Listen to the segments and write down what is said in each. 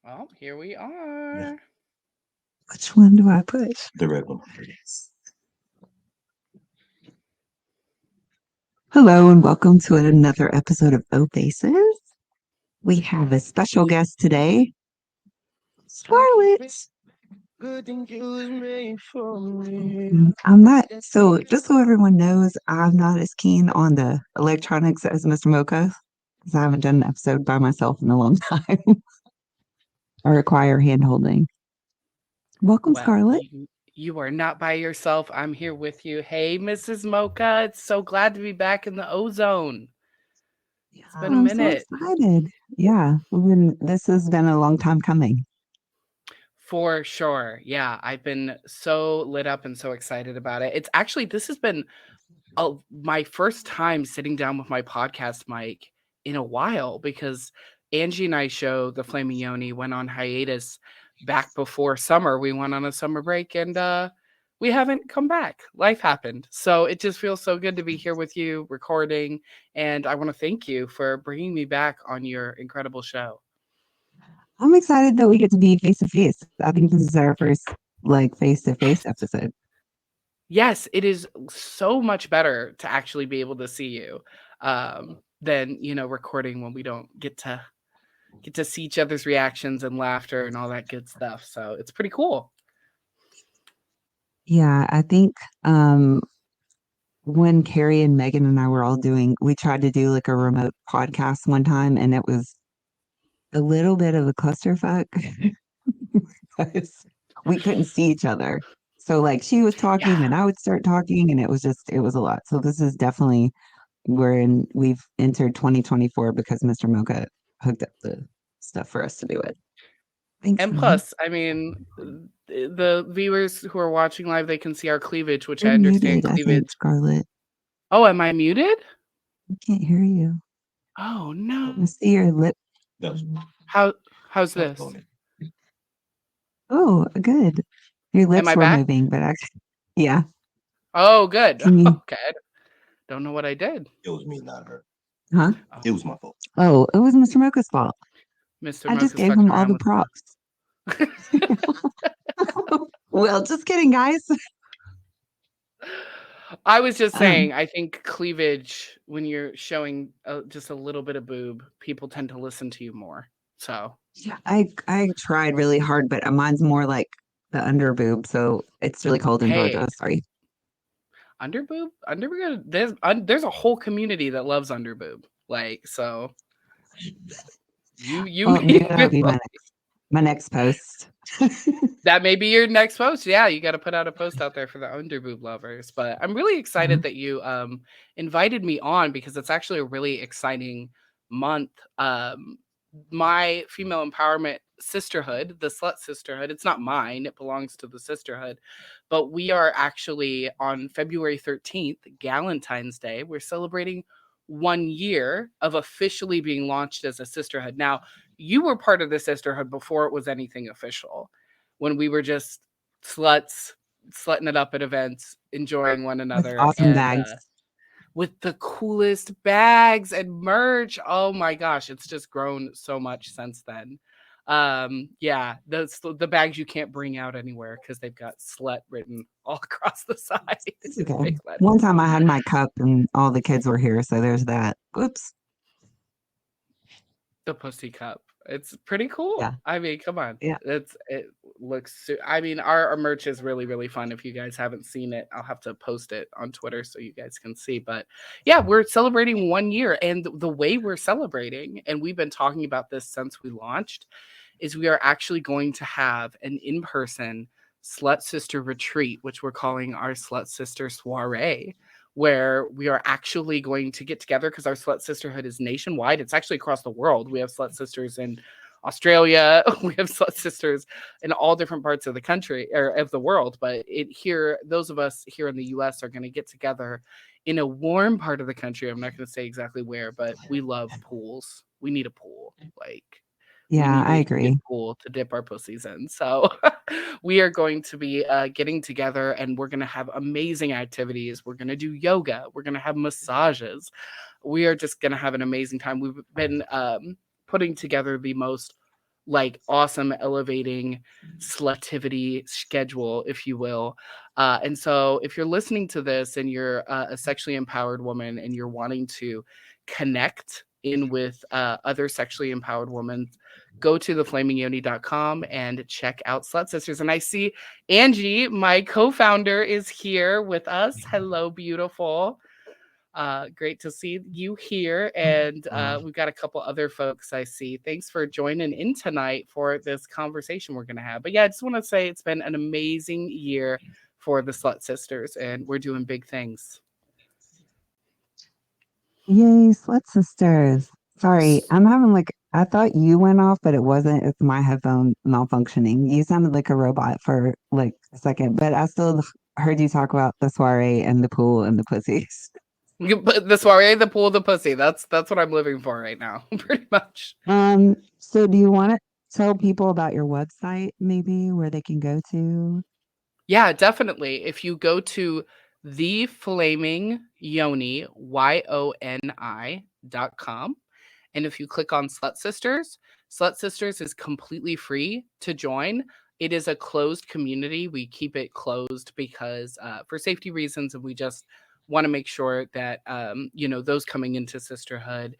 Well, here we Yeah, are. Which one do I push? the red one. Hello and welcome to another episode of O Faces. We have a special guest today, Scarlet. Good thing you was made for me. I'm not, so just so everyone knows, I'm not as keen on the electronics as Mr. Mocha, because I haven't done an episode by myself in a long time. I require hand holding. Welcome, Well, Scarlet. you are not by yourself. I'm here with you. Hey, Mrs. Mocha. It's so glad to be back in the ozone. Yeah, It's been a I'm so minute. excited. Yeah, this has been a long time coming. For sure. Yeah, I've been so lit up and so excited about it. It's actually, this has been my first time sitting down with my podcast mic in a while because Angie and I show the Flaming Yoni went on hiatus back before summer. We went on a summer break and we haven't come back. Life happened. So it just feels so good to be here with you recording. And I want to thank you for bringing me back on your incredible show. I'm excited that we get to be face to face. I think this is our first face to face episode. Yes, it is so much better to actually be able to see you than, recording when we don't get to see each other's reactions and laughter and all that good stuff. So it's pretty cool. Yeah, I think when Carrie and Megan and I were all we tried to do like a remote podcast one time, and it was a little bit of a clusterfuck because we couldn't see each other. So like she was Yeah. talking and I would start talking, and it was a lot. So this is definitely we've entered 2024 because Mr. Mocha hooked up the stuff for us to do it. Thanks, And man. plus, I mean, the viewers who are watching live, they can see our cleavage, which You're I understand muted, I think, cleavage. Scarlet. Oh, am I muted? I can't hear you. Oh I no. see your lip. That was How's my this? phone. Oh, good. Your Am lips I were back? moving, but actually, yeah. Oh, good. Can you, Okay. Don't know what I did. It was me, not her. huh? Oh, It was my fault. Oh, it was Mr. Mocha's fault. Mr. I just Mocha's gave fucking him all around the with stuff. props. Well, just kidding, guys. I was just Um, saying, I think cleavage, when you're showing just a little bit of boob, people tend to listen to you more. So, I tried really hard, but mine's more like the under boob, so it's really cold in hey, Georgia. Sorry. underboob, there's a whole community that loves underboob. Like, so you Well, may maybe that'll feel be like my next post. that may be your next post. Yeah, you got to put out a post out there for the underboob lovers. But I'm really excited that you invited me on because it's actually a really exciting month. My female empowerment sisterhood, the Slut Sisterhood, it's not mine, it belongs to the sisterhood. But we are actually on February 13th, Galentine's Day. We're celebrating 1 year of officially being launched as a sisterhood. Now, you were part of the sisterhood before it was anything official, when we were just slutting it up at events, enjoying one With another, awesome and bags. with the coolest bags and merch. Oh my gosh, it's just grown so much since then. Yeah, the bags you can't bring out anywhere because they've got slut written all across the side It's in okay. big One letters. time I had my cup and all the kids were here, so there's that. Oops. The pussy cup. It's pretty Yeah. cool. I mean, come on. Yeah. It looks. I mean, our merch is really really fun. If you guys haven't seen it, I'll have to post it on Twitter so you guys can see. But yeah, we're celebrating 1 year, and the way we're celebrating, and we've been talking about this since we launched, is we are actually going to have an in-person Slut Sister retreat, which we're calling our Slut Sister soiree, where we are actually going to get together because our Slut Sisterhood is nationwide. It's actually across the world. We have Slut Sisters in Australia. We have Slut Sisters in all different parts of the country or of the world. But those of us here in the US are going to get together in a warm part of the country. I'm not going to say exactly where, but we love pools. We need a pool. Like, we Yeah, need I a good agree. pool to dip our pussies in. So we are going to be getting together, and we're going to have amazing activities. We're going to do yoga. We're going to have massages. We are just going to have an amazing time. We've been putting together the most like awesome elevating slutivity schedule, if you will. And so if you're listening to this and you're a sexually empowered woman and you're wanting to connect in with other sexually empowered women, go to theflamingyoni.com and check out Slut Sisters. And I see Angie, my co-founder, is here with us. Hello, beautiful. Great to see you here. And we've got a couple other folks I see. Thanks for joining in tonight for this conversation we're going to have. But yeah, I just want to say it's been an amazing year for the Slut Sisters, and we're doing big things. Yay, Slut Sisters. Sorry, I'm having like, I thought you went off, but it wasn't. It's my headphone malfunctioning. You sounded like a robot for like a second, but I still heard you talk about the soiree and the pool and the pussies. The soiree, the pool, the pussy. That's what I'm living for right now, pretty much. So do you want to tell people about your website, maybe where they can go to? Yeah, definitely. If you go to theflamingyoni, YONI.com, and if you click on Slut Sisters is completely free to join. It is a closed community. We keep it closed because for safety reasons, and we just want to make sure that those coming into sisterhood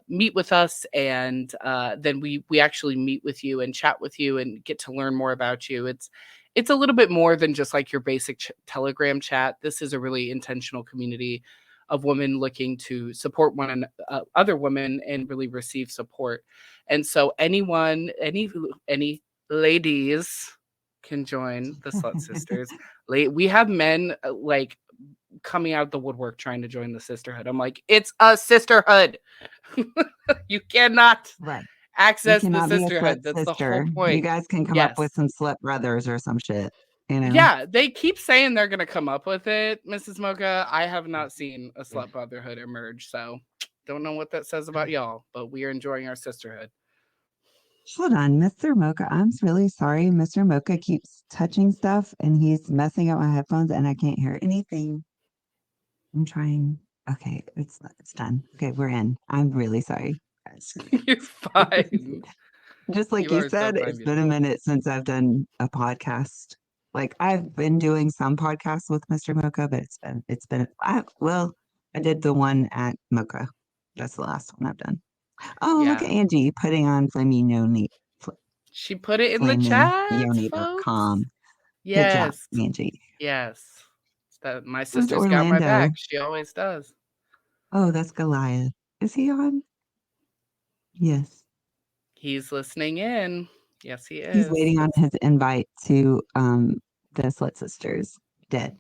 meet with us, and then we actually meet with you and chat with you and get to learn more about you. It's a little bit more than just like your basic Telegram chat. This is a really intentional community of women looking to support other women and really receive support. And so any ladies can join the Slut Sisters. We have men like coming out of the woodwork trying to join the sisterhood. I'm like, it's a sisterhood. You cannot access the sisterhood. That's the whole point. You guys can come up with some slut brothers or some shit. Yeah, they keep saying they're gonna come up with it, Mrs. Mocha. I have not seen a slut brotherhood emerge, so don't know what that says about y'all, but we are enjoying our sisterhood. Hold on, Mr. Mocha. I'm really sorry. Mr. Mocha keeps touching stuff and he's messing up my headphones and I can't hear anything. I'm trying. Okay, it's done. Okay, we're in. I'm really sorry. You're fine. Just like you said, it's been a minute since I've done a podcast. Like I've been doing some podcasts with Mr. Mocha, but I did the one at Mocha. That's the last one I've done. Oh, yeah. Look at Angie putting on Flaming Yoni. She put it in the chat. Yoni.com. Yes. Good job, Angie. Yes. That my sister's got my back. She always does. Oh, that's Goliath. Is he on? Yes. He's listening in. Yes, he is. He's waiting on his invite to the Slut Sisters. Dead.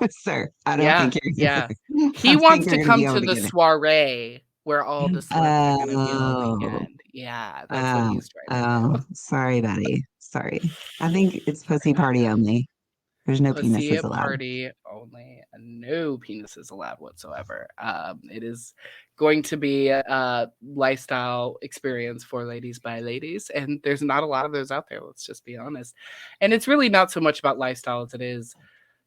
Sir, I don't think you're here. He wants to come to the soiree where all the sluts are going to be on the weekend. Yeah, that's what he's trying to do. Sorry, buddy. Sorry. I think it's pussy party only. There's no penises allowed. Party only. No penises allowed whatsoever. It is going to be a lifestyle experience for ladies by ladies, and there's not a lot of those out there. Let's just be honest. And it's really not so much about lifestyle as it is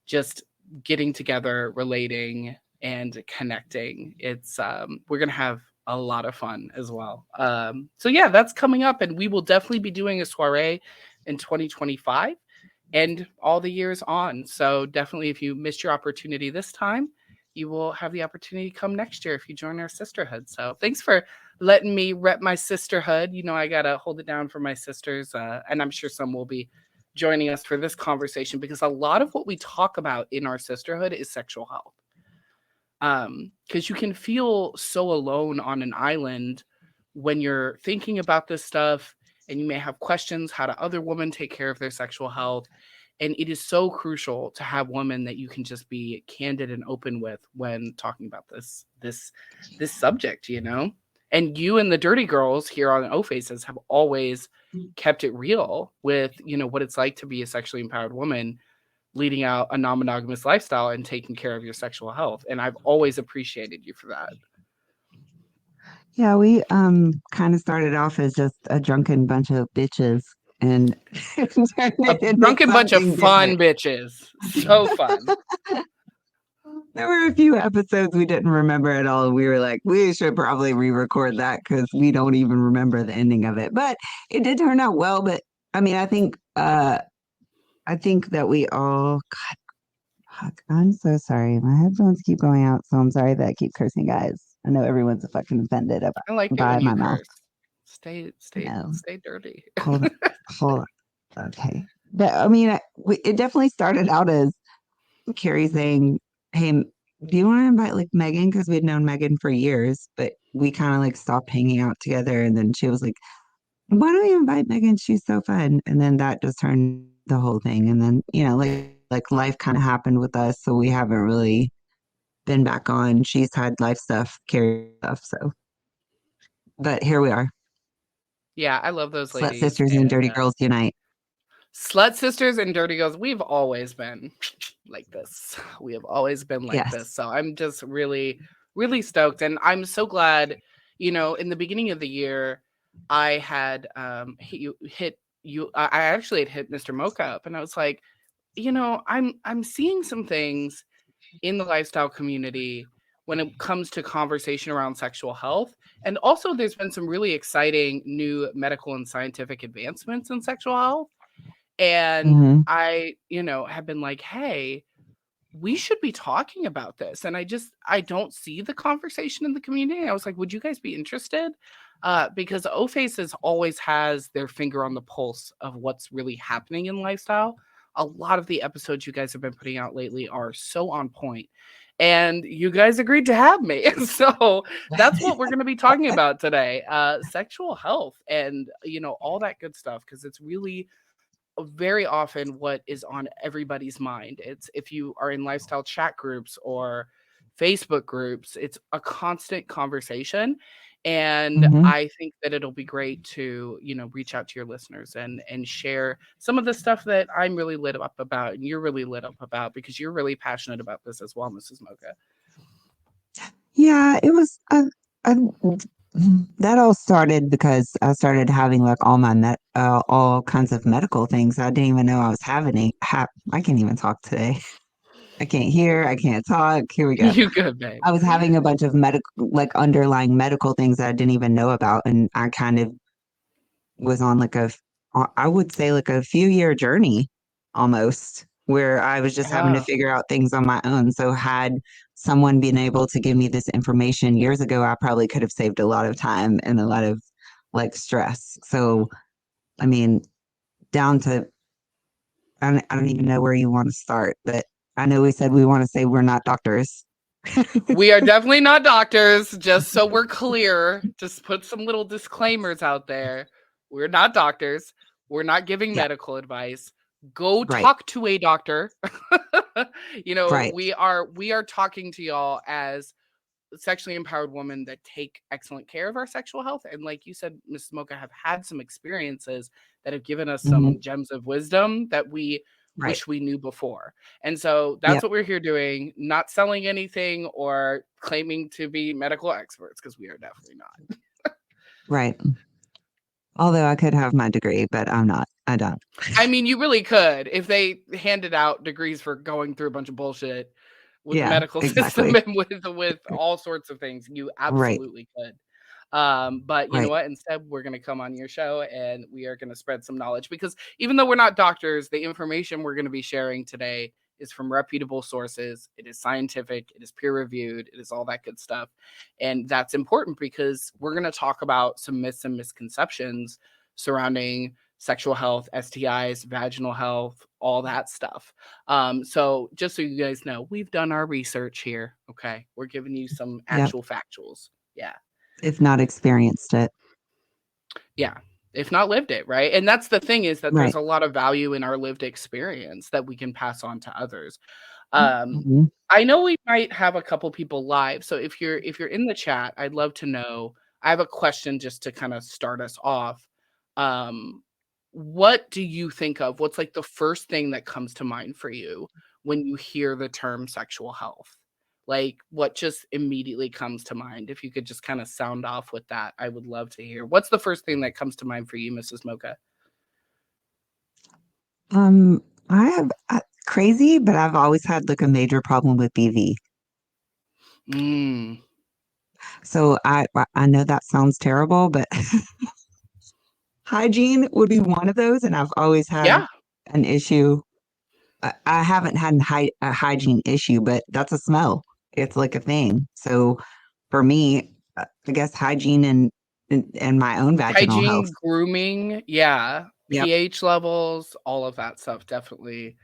just getting together, relating, and connecting. It's we're gonna have a lot of fun as well. So yeah, that's coming up, and we will definitely be doing a soiree in 2025. And all the years on. So definitely, if you missed your opportunity this time, you will have the opportunity to come next year if you join our sisterhood. So thanks for letting me rep my sisterhood. You know, I got to hold it down for my sisters. And I'm sure some will be joining us for this conversation because a lot of what we talk about in our sisterhood is sexual health. Because you can feel so alone on an island when you're thinking about this stuff. And you may have questions, how do other women take care of their sexual health? And it is so crucial to have women that you can just be candid and open with when talking about this subject, you know? And you and the Dirty Girls here on O Faces have always kept it real with, you know, what it's like to be a sexually empowered woman leading out a non-monogamous lifestyle and taking care of your sexual health. And I've always appreciated you for that. Yeah, we kind of started off as just a drunken bunch of bitches and a drunken bunch of fun bitches. So fun. There were a few episodes we didn't remember at all. We were like, we should probably re-record that because we don't even remember the ending of it. But it did turn out well. But I mean, I think that we all, God, fuck, I'm so sorry. My headphones keep going out, so I'm sorry that I keep cursing, guys. I know everyone's fucking offended I like it by when you my mouth. curse. Stay No, dirty. hold on, hold on. Okay. But I mean, it definitely started out as Carrie saying, "Hey, do you want to invite like Megan?" Because we'd known Megan for years, but we kind of like stopped hanging out together. And then she was like, "Why don't you invite Megan? She's so fun." And then that just turned the whole thing. And then like life kind of happened with us, so we haven't really been back on. She's had life stuff, Carrie stuff. So, but here we are, Yeah, I love those Slut ladies. Sisters and And Dirty Girls unite. Slut Sisters and Dirty Girls, we've always been like this. We have always been like Yes. this. So I'm just really, really stoked. And I'm so glad, in the beginning of the year, I had hit you. I actually had hit Mr. Mocha up, and I was like, I'm seeing some things in the lifestyle community when it comes to conversation around sexual health. And also there's been some really exciting new medical and scientific advancements in sexual health. And Hmm. I, have been like, hey, we should be talking about this. And I don't see the conversation in the community. I was like, would you guys be interested? Because O-Faces always has their finger on the pulse of what's really happening in lifestyle. A lot of the episodes you guys have been putting out lately are so on point. And you guys agreed to have me. So that's what we're going to be talking about today. Sexual health and, all that good stuff. Because it's really very often what is on everybody's mind. It's if you are in lifestyle chat groups or Facebook groups, it's a constant conversation. And Hmm. I think that it'll be great to, reach out to your listeners and share some of the stuff that I'm really lit up about and you're really lit up about because you're really passionate about this as well, Mrs. Mocha. Yeah, it was. I, that all started because I started having like all kinds of medical things. I didn't even know I was having I can't even talk today. I can't hear. I can't talk. Here we go. You good, babe. I was having a bunch of underlying medical things that I didn't even know about, and I kind of was on I would say like a few-year journey almost, where I was just having to Yeah. figure out things on my own. So had someone been able to give me this information years ago, I probably could have saved a lot of time and a lot of like stress. So, I mean, down to I don't even know where you want to start, but I know we said we want to say we're not doctors. We are definitely not doctors, just so we're clear. Just put some little disclaimers out there. We're not doctors. We're not giving Yeah, medical advice. Go right, talk to a doctor. right. We are talking to y'all as sexually empowered women that take excellent care of our sexual health. And like you said, Ms. Mocha, have had some experiences that have given us Hmm. some gems of wisdom that we Right. wish we knew before. And so that's Yep. what we're here doing, not selling anything or claiming to be medical experts, because we are definitely not. Right. Although I could have my degree, but I'm not. I don't. I mean, you really could if they handed out degrees for going through a bunch of bullshit with the Yeah, medical system exactly. and with all sorts of things. You Right. absolutely could. But you know Right. what? Instead, we're going to come on your show and we are going to spread some knowledge because even though we're not doctors, the information we're going to be sharing today is from reputable sources. It is scientific, it is peer reviewed, it is all that good stuff. And that's important because we're going to talk about some myths and misconceptions surrounding sexual health, STIs, vaginal health, all that stuff. So just so you guys know, we've done our research here. Okay. We're giving you some Yep. actual factuals. Yeah. If not experienced it. Yeah. If not lived it, right? And that's the thing is that there's Right. a lot of value in our lived experience that we can pass on to others. Um, Hmm. I know we might have a couple people live. So if you're in the chat, I'd love to know. I have a question just to kind of start us off. Um, what do you think of? What's like the first thing that comes to mind for you when you hear the term sexual health? Like what just immediately comes to mind? If you could just kind of sound off with that, I would love to hear. What's the first thing that comes to mind for you, Mrs. Mocha? Um, I have crazy, but I've always had like a major problem with BV. Mm. So I know that sounds terrible, but hygiene would be one of those, and I've always had Yeah. an issue. I haven't had a hygiene issue, but that's a smell. It's like a thing. So for me, I guess hygiene and my own vaginal health. Hygiene, grooming, yeah, Yep. pH levels, all of that stuff definitely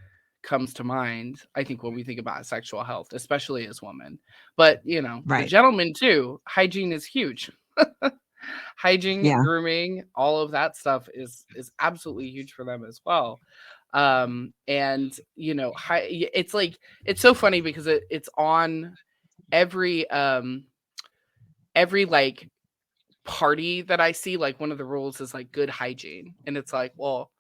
comes to mind, I think, when we think about sexual health, especially as women. But, you know, the Right. gentleman too, hygiene is huge. Hygiene, Yeah. grooming, all of that stuff is absolutely huge for them as well. And you know, it's like it's so funny because it's on every like party that I see. Like one of the rules is like good hygiene, and it's like, well,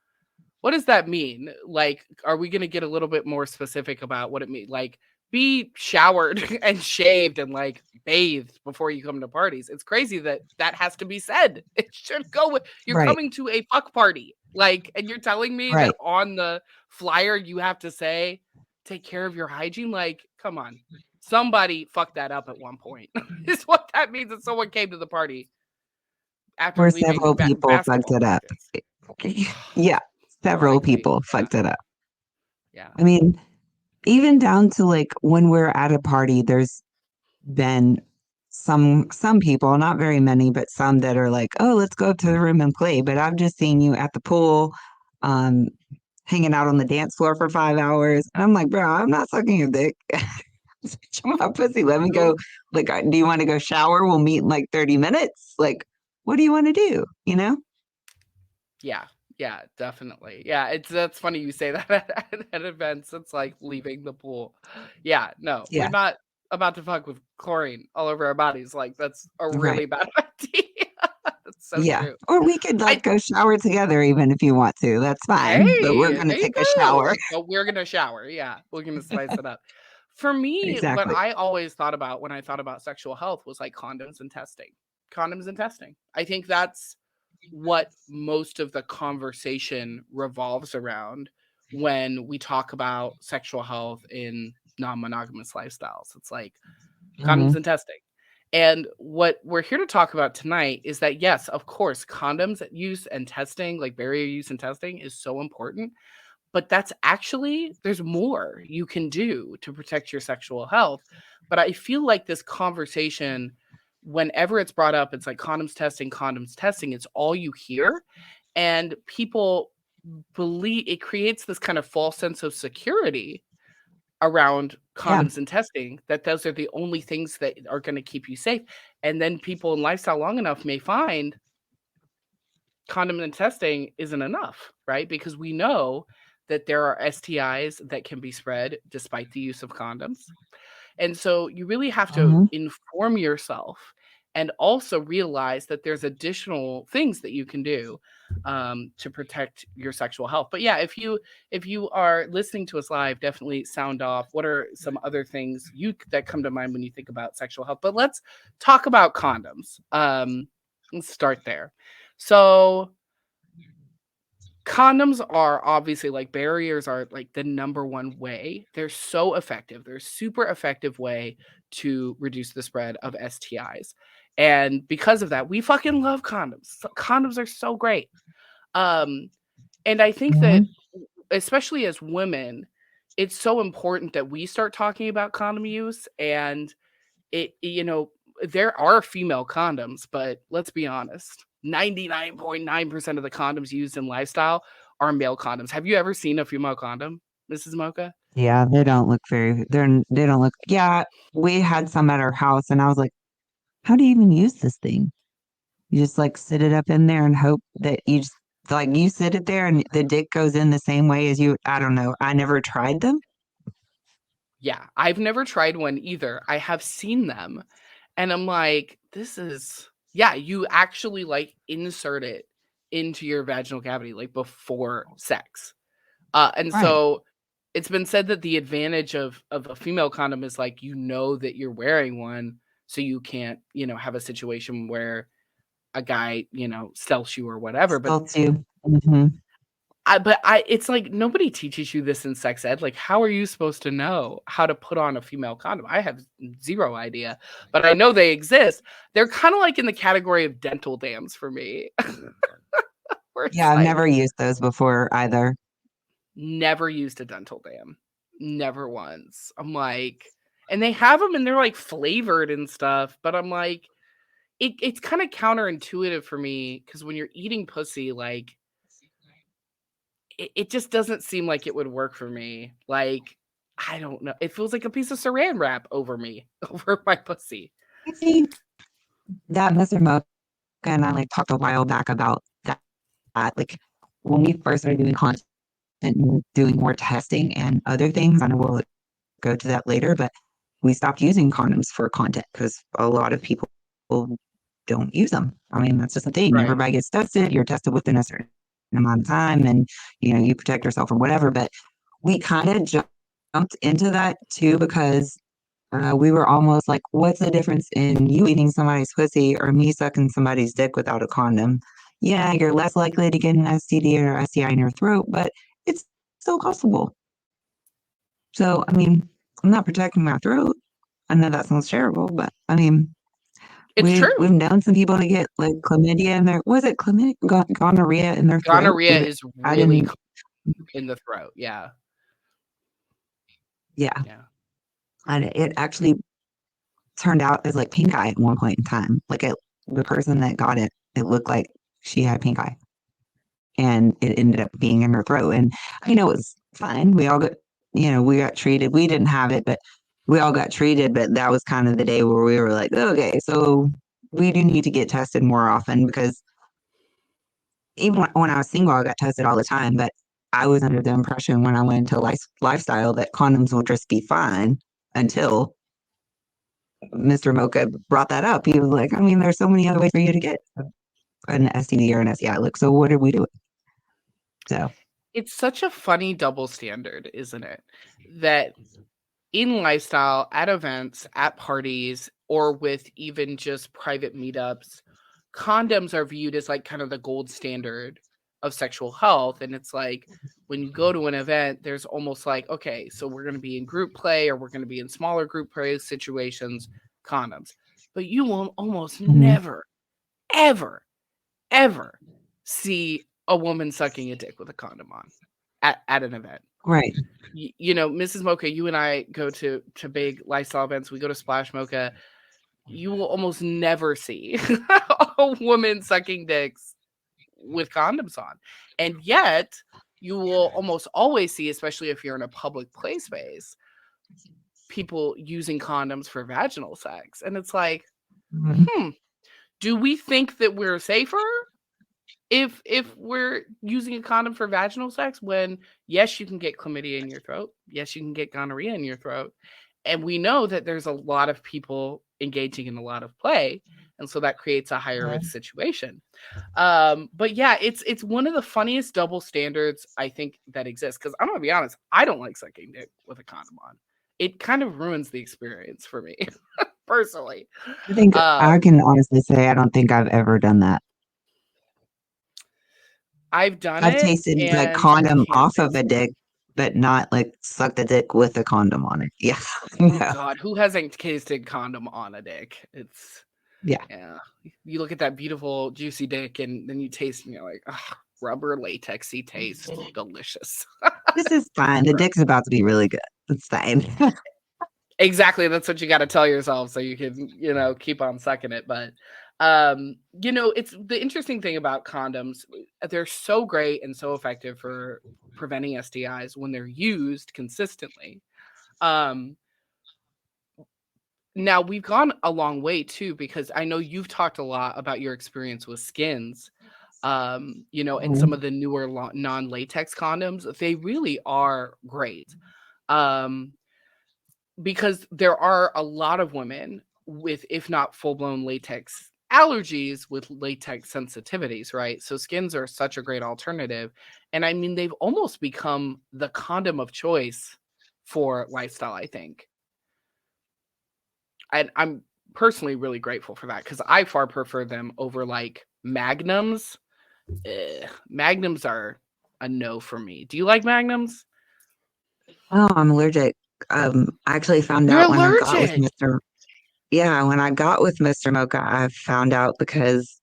what does that mean? Like, are we going to get a little bit more specific about what it means? Like, be showered and shaved and like bathed before you come to parties. It's crazy that that has to be said. It should go with you're Right. coming to a fuck party. Like, and you're telling me that Right. on the flyer you have to say, take care of your hygiene. Like, come on. Somebody fucked that up at one point. Is what that means that someone came to the party after Where leaving several people fucked basketball it up. practice. Yeah. Several Likely. people Yeah. fucked it up. Yeah. I mean, even down to like when we're at a party, there's been some people, not very many, but some that are like, "Oh, let's go up to the room and play." But I've just seen you at the pool, um, hanging out on the dance floor for 5 hours, and I'm like, "Bro, I'm not sucking your dick. Show my pussy. Let me go. Nope. Like, do you want to go shower? We'll meet in like 30 minutes. Like, what do you want to do? You know?" Yeah. Yeah, definitely. Yeah, that's funny you say that at events. It's like leaving the pool. Yeah, no, we're Yeah. not about to fuck with chlorine all over our bodies. Like that's a really Right. bad idea. That's so Yeah. true. Or we could like I go shower together even if you want to. That's fine. But we're Hey, gonna there you take a shower. go. But we're gonna shower. Yeah, we're gonna spice it up. For me, what Exactly. I always thought about when I thought about sexual health was like condoms and testing. Condoms and testing. I think that's what most of the conversation revolves around when we talk about sexual health in non-monogamous lifestyles. It's like condoms Hmm. and testing. And what we're here to talk about tonight is that, yes, of course, condoms use and testing, like barrier use and testing, is so important. But that's actually, there's more you can do to protect your sexual health. But I feel like this conversation, whenever it's brought up, it's like condoms testing, it's all you hear. And people believe it creates this kind of false sense of security around Yeah. condoms and testing, that those are the only things that are going to keep you safe. And then people in lifestyle long enough may find condom and testing isn't enough, right? Because we know that there are STIs that can be spread despite the use of condoms. And so you really have to Hmm. inform yourself and also realize that there's additional things that you can do to protect your sexual health. But yeah, if you are listening to us live, definitely sound off. What are some other things that come to mind when you think about sexual health? But let's talk about condoms. Let's start there. So condoms are obviously like barriers are like the number one way. They're so effective. They're a super effective way to reduce the spread of STIs. And because of that, we fucking love condoms. Condoms are so great. Um, and I think that Hmm. especially as women, it's so important that we start talking about condom use. And there are female condoms, but let's be honest, 99.9% of the condoms used in lifestyle are male condoms. Have you ever seen a female condom, Mrs. Mocha? Yeah, they don't look, yeah, we had some at our house and I was like, how do you even use this thing? You just like sit it up in there and hope that you just like you sit it there and the dick goes in the same way as you. I don't know. I never tried them. Yeah, I've never tried one either. I have seen them, and I'm like, this is, yeah, you actually like insert it into your vaginal cavity like before sex. And Right. so it's been said that the advantage of a female condom is like that you're wearing one, so you can't, have a situation where a guy, stealths you or whatever. But Still too. Hmm. it's like nobody teaches you this in sex ed. Like, how are you supposed to know how to put on a female condom? I have zero idea, but I know they exist. They're kind of like in the category of dental dams for me. Where it's Yeah, I've like, never used those before either. never used a dental dam. Never once. I'm like, and they have them and they're like flavored and stuff, but I'm like, it's kind of counterintuitive for me because when you're eating pussy, like, it just doesn't seem like it would work for me. Like, I don't know. It feels like a piece of saran wrap over me, over my pussy. I think that Mr. Mocha and I like talked a while back about that. Like when we first started doing content and doing more testing and other things, I know we'll go to that later, but we stopped using condoms for content because a lot of people don't use them. I mean, that's just the thing. Right. Everybody gets tested. You're tested within a certain amount of time, and you protect yourself or whatever. But we kind of jumped into that too because we were almost like, what's the difference in you eating somebody's pussy or me sucking somebody's dick without a condom? Yeah, you're less likely to get an STD or STI in your throat, but it's still possible. So, I mean, I'm not protecting my throat. I know that sounds terrible, but I mean, It's we've true. known some people to get like chlamydia in their was it chlamydia gonorrhea in their throat? Gonorrhea is I really didn't. in the throat. Yeah. Yeah, Yeah. and it actually turned out as like pink eye at one point in time. Like the person that got it, it looked like she had pink eye, and it ended up being in her throat. And I know it was fine. We all got, we got treated. We didn't have it, but we all got treated. But that was kind of the day where we were like, okay, so we do need to get tested more often because even when I was single, I got tested all the time. But I was under the impression when I went into lifestyle that condoms would just be fine until Mr. Mocha brought that up. He was like, I mean, there's so many other ways for you to get an STD or an STI. Look, so what are we doing? So It's such a funny double standard, isn't it? That in lifestyle, at events, at parties, or with even just private meetups, condoms are viewed as like kind of the gold standard of sexual health. And it's like when you go to an event, there's almost like, okay, so we're going to be in group play or we're going to be in smaller group play situations, condoms. But you will almost never, ever, ever see a woman sucking a dick with a condom on at an event. right. Mrs. Mocha, you and I go to big lifestyle events. We go to Splash Mocha. You will almost never see a woman sucking dicks with condoms on. And yet you will almost always see, especially if you're in a public play space, people using condoms for vaginal sex. And it's like, do we think that we're safer if we're using a condom for vaginal sex when, yes, you can get chlamydia in your throat, yes, you can get gonorrhea in your throat, and we know that there's a lot of people engaging in a lot of play, and so that creates a higher risk situation. But yeah, it's one of the funniest double standards I think that exists, because I'm gonna be honest, I don't like sucking dick with a condom on. It kind of ruins the experience for me personally. I think I can honestly say I don't think I've ever done that. I've done I've it, tasted like and I condom can't off say of a dick, but not like suck the dick with a condom on it. Yeah. oh No. God, who hasn't tasted condom on a dick? Yeah. You look at that beautiful juicy dick, and then you taste, and you're like, rubber latexy taste, delicious. This is fine. The dick's about to be really good. It's fine. Exactly, that's what you got to tell yourself so you can, keep on sucking it. But it's the interesting thing about condoms. They're so great and so effective for preventing STIs when they're used consistently. Now we've gone a long way too, because I know you've talked a lot about your experience with skins, and some of the newer non-latex condoms. They really are great. Because there are a lot of women with, if not full-blown latex allergies, with latex sensitivities, right? So skins are such a great alternative. And I mean, they've almost become the condom of choice for lifestyle, I think. And I'm personally really grateful for that, because I far prefer them over like magnums. Magnums are a no for me. Do you like magnums? Oh, I'm allergic. I actually found You're out when I got with allergic. when I got with Mr. Mocha, I found out because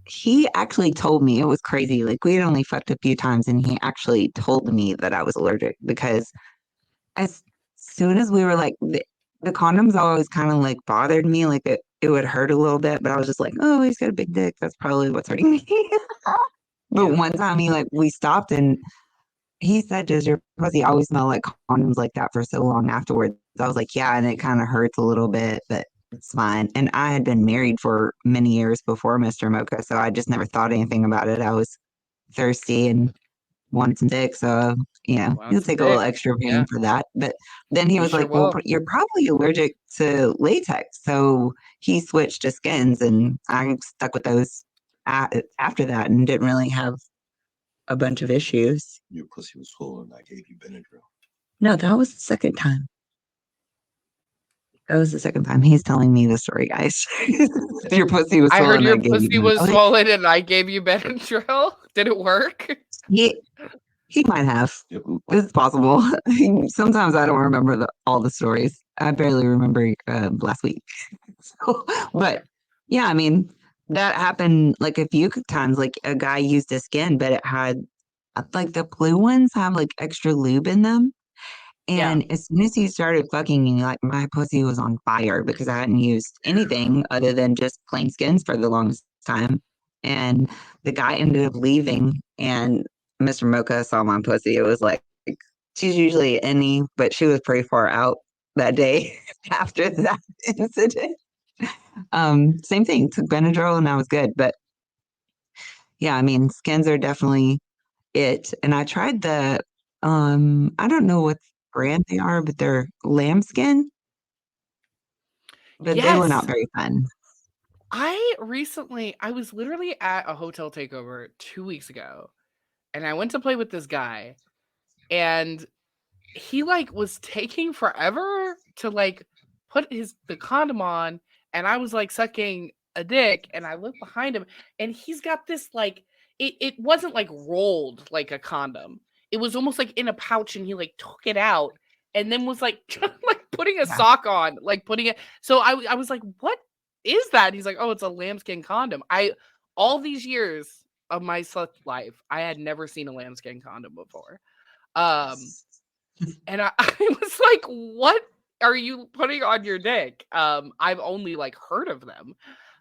he actually told me. It was crazy. Like we had only fucked a few times and he actually told me that I was allergic because as soon as we were like the condoms always kind of like bothered me, like it would hurt a little bit, but I was just like, oh, he's got a big dick. That's probably what's hurting me. But Yeah. one time we stopped and he said, does your pussy always smell like condoms like that for so long afterwards? I was like, yeah, and it kind of hurts a little bit, but it's fine. And I had been married for many years before Mr. Mocha, so I just never thought anything about it. I was thirsty and wanted some dick, so Want he'll some take a little dick. extra pain Yeah. for that. But then he He was sure like, well, will. you're probably allergic to latex. So he switched to skins, and I stuck with those after that and didn't really have a bunch of issues. Your pussy was full and I gave you Benadryl. No, that was the second time. That was the second time. He's telling me the story, guys. Your pussy was I full heard and I your gave you pussy was Benadryl. swollen and I gave you Benadryl. Did it work? He he might have. Yep. It's possible. Sometimes I don't remember all the stories. I barely remember last week. So, but yeah, I mean, that happened like a few times. Like a guy used a skin, but it had like the blue ones have like extra lube in them. Yeah. And as soon as he started fucking me, like my pussy was on fire because I hadn't used anything other than just plain skins for the longest time. And the guy ended up leaving, and Mr. Mocha saw my pussy. It was like she's usually any, but she was pretty far out that day after that incident. Same thing, took Benadryl and I was good. But yeah, I mean, skins are definitely it. And I tried I don't know what brand they are, but they're lambskin, but they were not Yes. very fun. I was literally at a hotel takeover 2 weeks ago and I went to play with this guy and he like was taking forever to like put the condom on and I was like sucking a dick and I looked behind him and he's got this like it wasn't like rolled like a condom. It was almost like in a pouch and he like took it out and then was like like putting a Yeah. sock on, like putting it. So I was like, what is that? He's like, oh, it's a lambskin condom. All these years of my slut life, I had never seen a lambskin condom before. And I was like, what are you putting on your dick? I've only like heard of them.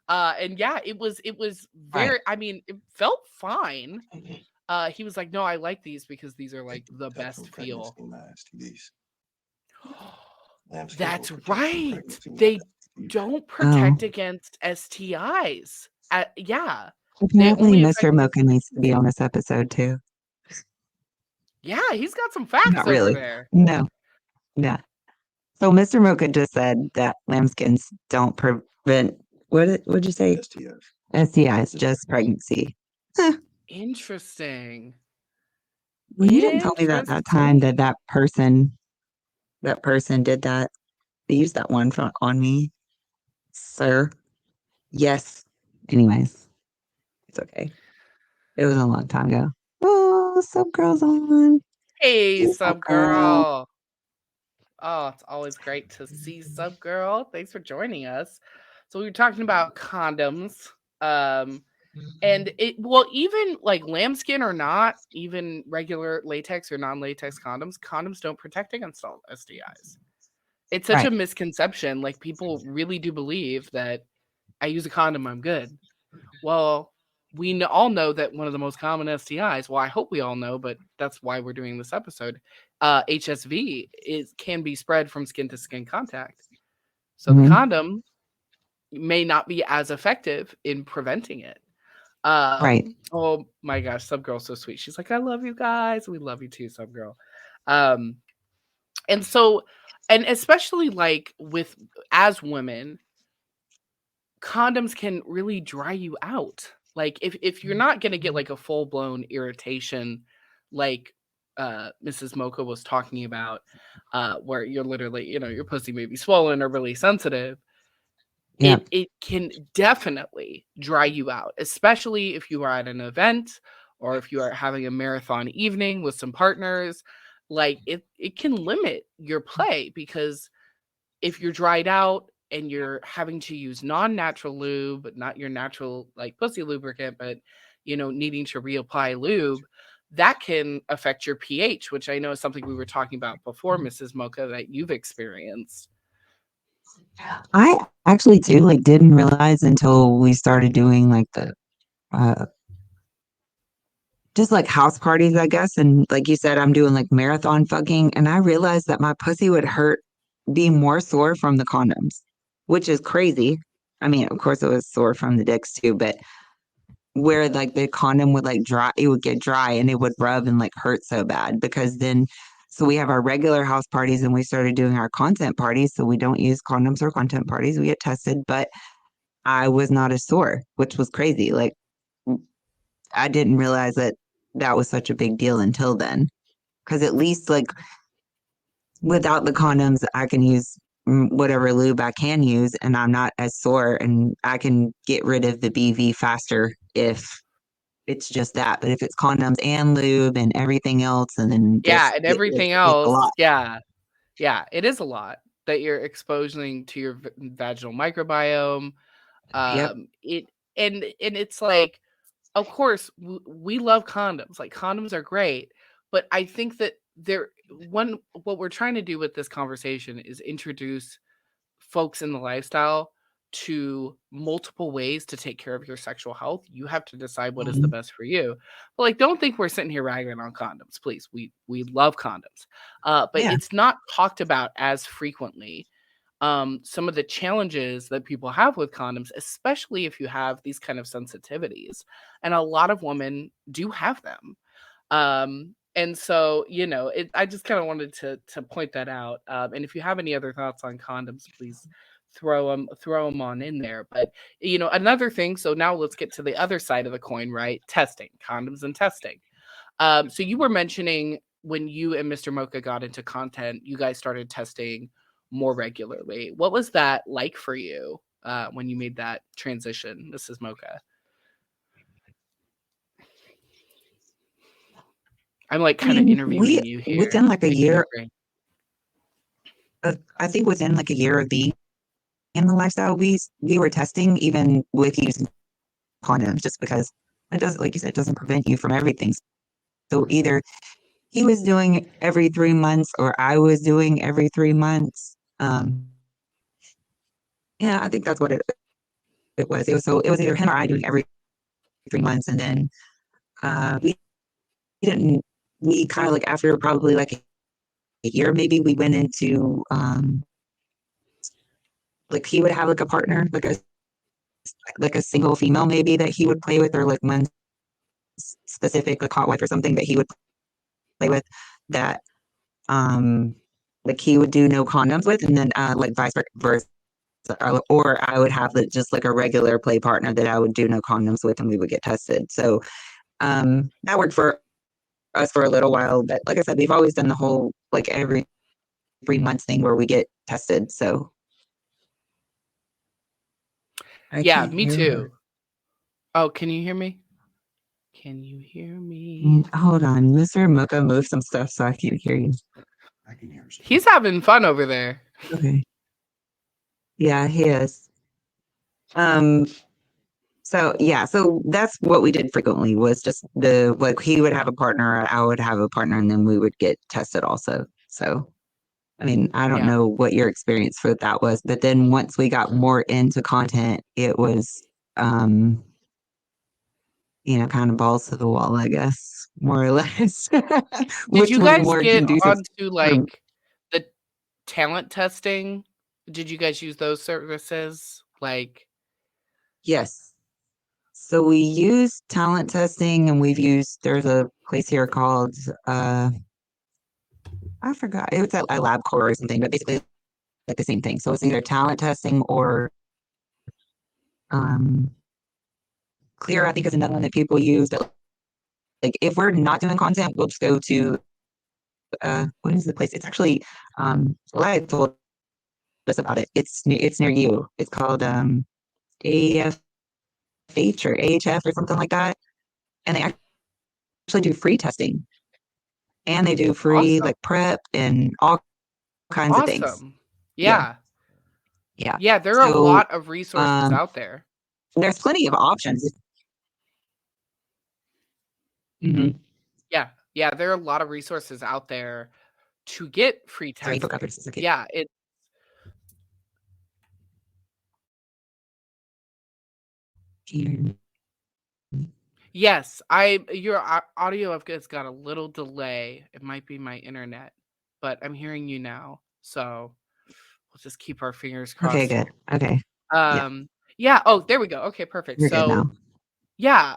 And yeah, it was very, Right. I mean, it felt fine. He was like, no, I like these because these are like the best feel. That's right. They don't protect Oh, against STIs. Yeah. They apparently only Mr. affect. Mocha needs to be on this episode too. Yeah, he's got some facts Not over really. there. No. Yeah. So Mr. Mocha just said that lambskins don't prevent what'd you say? STIs, just pregnancy. Huh. Interesting. Well, you didn't tell me that time Interesting. that person did that. They used that one on me, sir. Yes. Anyways, it's okay. It was a long time ago. Oh, sub girl's on. Hey, Hey, sub sub girl. girl. Oh, it's always great to see sub girl. Thanks for joining us. So we were talking about condoms. And even like lambskin or not, even regular latex or non-latex condoms don't protect against all STIs. It's such a Right. misconception. Like people really do believe that I use a condom, I'm good. Well, we all know that one of the most common STIs, well, I hope we all know, but that's why we're doing this episode, HSV can be spread from skin to skin contact. So the Mhm. condom may not be as effective in preventing it. Right. Oh my gosh, Subgirl's so sweet. She's like, I love you guys. We love you too, Subgirl. Um, and so, and especially like as women, condoms can really dry you out. Like if you're not gonna get like a full blown irritation, like Mrs. Mocha was talking about, where you're literally, your pussy may be swollen or really sensitive. Yeah. It can definitely dry you out, especially if you are at an event or if you are having a marathon evening with some partners, like it can limit your play, because if you're dried out and you're having to use non-natural lube, not your natural like pussy lubricant, but needing to reapply lube, that can affect your pH, which I know is something we were talking about before, Mrs. Mocha, that you've experienced. I actually too like didn't realize until we started doing like the uh just like house parties, I guess. And like you said, I'm doing like marathon fucking, and I realized that my pussy would be more sore from the condoms, which is crazy. I mean, of course, it was sore from the dicks too, but where like the condom would like dry, it would get dry and it would rub and like hurt so bad because then, so we have our regular house parties and we started doing our content parties. So we don't use condoms or content parties. We get tested, but I was not as sore, which was crazy. Like, I didn't realize that that was such a big deal until then. Because at least like without the condoms, I can use whatever lube I can use, and I'm not as sore, and I can get rid of the BV faster if it's just that. But if it's condoms and lube and everything else, and then Yeah, just and it's everything a else. lot. Yeah. Yeah, it is a lot that you're exposing to your vaginal microbiome. Yep. It and it's like, of course, we love condoms. Like condoms are great, but I think that what we're trying to do with this conversation is introduce folks in the lifestyle to multiple ways to take care of your sexual health. You have to decide what is the Mhm. best for you. But like, don't think we're sitting here ragging on condoms, please. We love condoms, but Yeah. it's not talked about as frequently. Some of the challenges that people have with condoms, especially if you have these kind of sensitivities, and a lot of women do have them. And so, I just kind of wanted to point that out. And if you have any other thoughts on condoms, please throw them on in there. But another thing. So now let's get to the other side of the coin, right? Testing condoms and testing. So you were mentioning when you and Mr. Mocha got into content, you guys started testing more regularly. What was that like for you when you made that transition, Mrs. Mocha? I'm like I kind of mean, interviewing you here. within like a Picking your year, brain. I think within like a year of being in the lifestyle, we were testing even with using condoms just because it does, like you said, it doesn't prevent you from everything. So either he was doing every 3 months or I was doing every 3 months. Yeah, I think that's what it was. It was either him or I doing every 3 months, and then we didn't. We kind of like after probably like a year, maybe we went into like he would have like a partner, like a single female maybe that he would play with, or like one specific like hot wife or something that he would play with that like he would do no condoms with, and then like vice versa. Or I would have just like a regular play partner that I would do no condoms with, and we would get tested. So that worked for us for a little while. But like I said, we've always done the whole like every 3 months thing where we get tested. So I Yeah, can't me hear her. too. Oh, can you hear me? Can you hear me? Hold on, Mr. Mocha, move some stuff so I can hear you. He's having fun over there. Okay. Yeah, he is. Um, so yeah, so that's what we did frequently was just the like he would have a partner, I would have a partner, and then we would get tested also. So I mean, I don't Yeah. know what your experience for that was, but then once we got more into content, it was kind of balls to the wall, I guess, more or less, Did which you was guys more get conducive onto for, like the talent testing? Did you guys use those services? Like, yes. So we use talent testing and there's a place here called, I forgot, it was at a lab core or something, but basically like the same thing. So it's either talent testing or um, Clear, I think is another one that people use. Like if we're not doing content, we'll just go to what is the place? It's actually Lad told us about it. It's near you. It's called AFH or AHF or something like that. And they do free testing, and they do free Awesome. like PrEP and all kinds of things. Awesome. Yeah. Yeah. Yeah, there are a So, lot of resources out there. there's plenty of options. Mhm. Yeah. Yeah, there are a lot of resources out there to get free Sorry, testing. records is okay. Yeah, yes, your audio has got a little delay. It might be my internet, but I'm hearing you now. So we'll just keep our fingers Okay, crossed. good. Okay. Yeah, Yeah. Oh, there we go. Okay, perfect. you're good So now. yeah,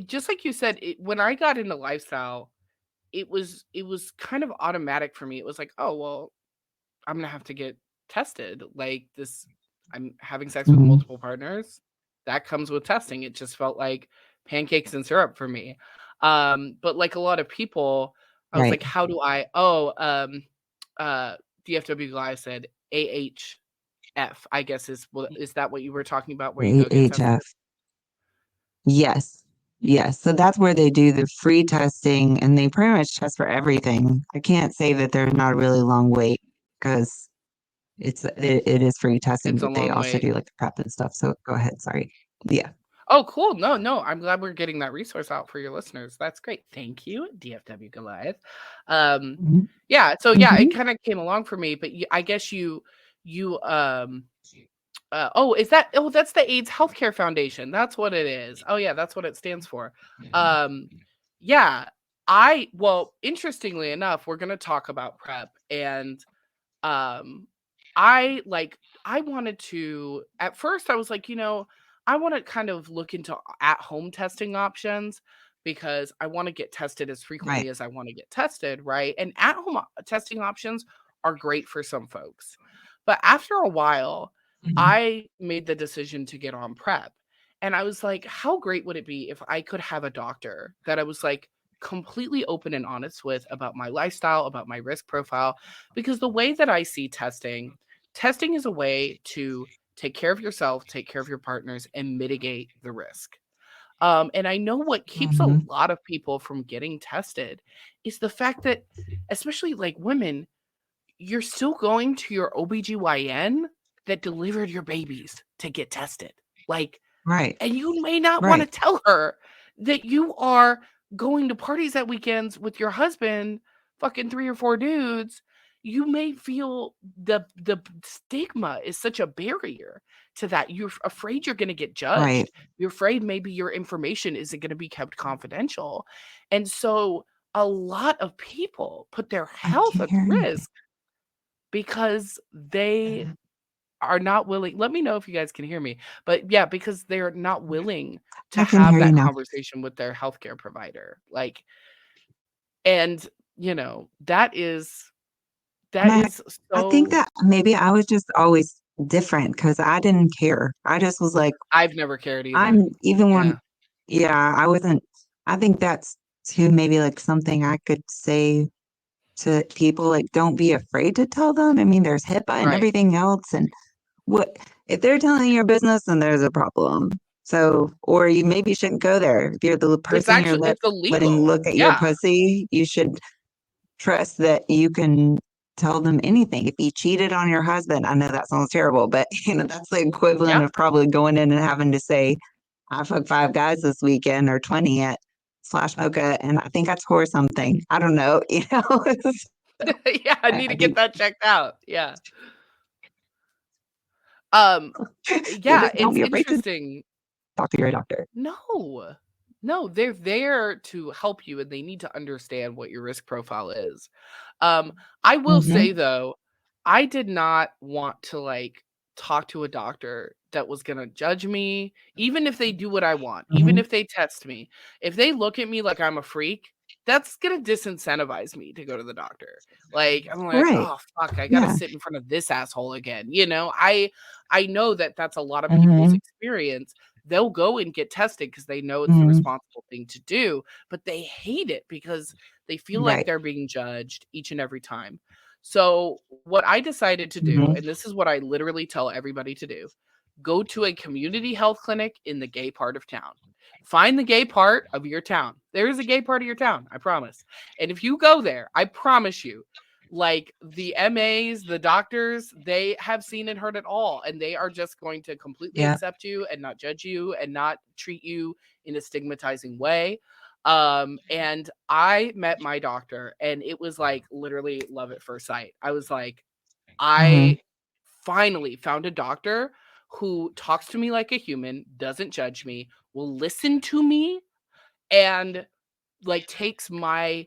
just like you said, when I got into lifestyle, it was kind of automatic for me. It was like, oh well, I'm gonna have to get tested. Like this, I'm having sex with Mhm. multiple partners. That comes with testing. It just felt like pancakes and syrup for me. But like a lot of people, I was Right. like, how do I? Oh, DFW guy said AHF. I guess is that what you were talking about? Where you go get tested? AHF. Yes. Yes. So that's where they do the free testing, and they pretty much test for everything. I can't say that there's not a really long wait because it is free testing, It's a but they long also way. do like the PrEP and stuff. So go ahead. Sorry. Yeah. Oh, cool. No. I'm glad we're getting that resource out for your listeners. That's great. Thank you, DFW Goliath. Mhm. Yeah. So yeah, it Mhm. kind of came along for me, but I guess you oh, is that that's the AIDS Healthcare Foundation. That's what it is. Oh yeah, that's what it stands for. Um, yeah. Interestingly enough, we're gonna talk about PrEP and um I like I wanted to at first I was like, I want to kind of look into at home testing options because I want to get tested as frequently Right. as I want to get tested, right? And at home testing options are great for some folks. But after a while, Mhm. I made the decision to get on PrEP. And I was like, how great would it be if I could have a doctor that I was like completely open and honest with about my lifestyle, about my risk profile, because the way that I see testing is a way to take care of yourself, take care of your partners, and mitigate the risk. And I know what keeps a Mhm. lot of people from getting tested is the fact that, especially like women, you're still going to your OBGYN that delivered your babies to get tested. Like, Right. and you may not want to Right. tell her that you are going to parties at weekends with your husband, fucking 3 or 4 dudes. You may feel the stigma is such a barrier to that. You're afraid you're gonna get Right. judged. You're afraid maybe your information isn't gonna be kept confidential. And so a lot of people put their I health can't at hear anything. risk because they are not willing. Let me know if you guys can hear me. But yeah, because they're not willing to I can have hear you that now. conversation with their healthcare provider. Like, and And that I is I think so that maybe I was just always different because I didn't care. I just was like, I've never cared either. I'm even when, Yeah. yeah, I wasn't. I think that's too maybe like something I could say to people, like, don't be afraid to tell them. I mean, there's HIPAA and Right. everything else. And what if they're telling your business, then there's a problem. So, or you maybe shouldn't go there. If you're the person It's letting illegal. look at your Yeah. pussy, you should trust that you can tell them anything. If you cheated on your husband, I know that sounds terrible, but that's the equivalent Yeah. of probably going in and having to say, I fucked 5 guys this weekend or 20 at slash Mocha, and I think I tore something. I don't know, Yeah, I need I to get think that checked out. Yeah. Um so yeah, just don't it's be afraid to interesting. talk to your doctor. No. No, they're there to help you and they need to understand what your risk profile is. I will say Mm-hmm. though, I did not want to like talk to a doctor that was going to judge me, even if they do what I want, even Mm-hmm. if they test me. If they look at me like I'm a freak, that's going to disincentivize me to go to the doctor. Like I'm like, Right. "Oh fuck, I got to Yeah. sit in front of this asshole again." I know that that's a lot of people's Mm-hmm. experience. They'll go and get tested because they know it's the Mm-hmm. responsible thing to do, but they hate it because they feel like Right. they're being judged each and every time. So, what I decided to do, Mm-hmm. and this is what I literally tell everybody to do, go to a community health clinic in the gay part of town. Find the gay part of your town. There is a gay part of your town, I promise. And if you go there, I promise you, like the MAs, the doctors, they have seen and heard it all. And they are just going to completely accept you and not judge you and not treat you in a stigmatizing way. And I met my doctor and it was like literally love at first sight. I was like, I finally found a doctor who talks to me like a human, doesn't judge me, will listen to me, and like takes my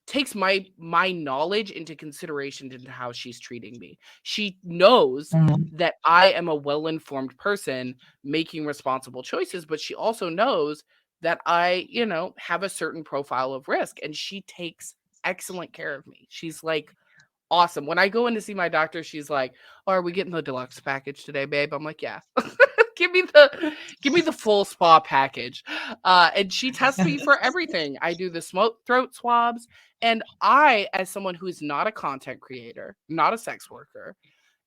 knowledge into consideration into how she's treating me. She knows that I am a well-informed person making responsible choices, but she also knows that I, have a certain profile of risk, and she takes excellent care of me. She's like awesome. When I go in to see my doctor, she's like, "Oh, are we getting the deluxe package today, babe?" I'm like, "Yeah." give me the full spa package. And she tests me for everything. I do the throat swabs, and I, as someone who is not a content creator, not a sex worker,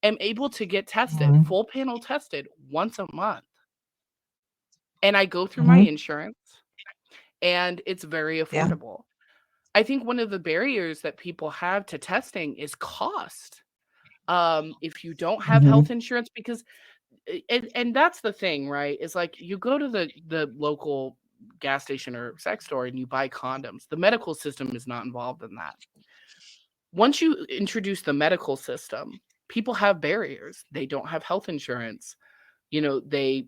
am able to get tested, full panel tested once a month. And I go through my insurance, and it's very affordable. I think one of the barriers that people have to testing is cost. If you don't have health insurance, because and that's the thing, right? Is like you go to the local gas station or sex store and you buy condoms. The medical system is not involved in that. Once you introduce the medical system, people have barriers. They don't have health insurance. They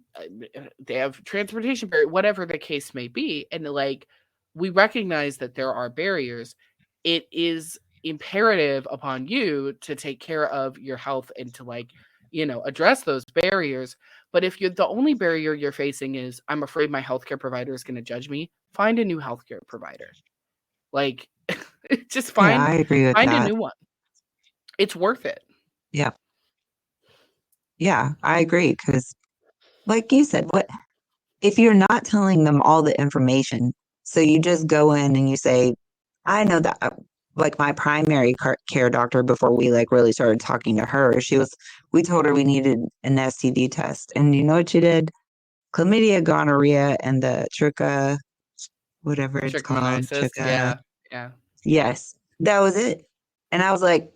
have transportation barrier, whatever the case may be. And like, we recognize that there are barriers. It is imperative upon you to take care of your health and to address those barriers. But if the only barrier you're facing is, I'm afraid my healthcare provider is going to judge me, find a new healthcare provider. Like, just I agree with find a that. new one. It's worth it. Yeah. Yeah, I agree. Because, like you said, what if you're not telling them all the information? So you just go in and you say, I know that, like my primary care doctor, before we like really started talking to her, we told her we needed an STD test. And you know what she did? Chlamydia, gonorrhea, and the whatever it's called. Yeah. Yes, that was it. And I was like,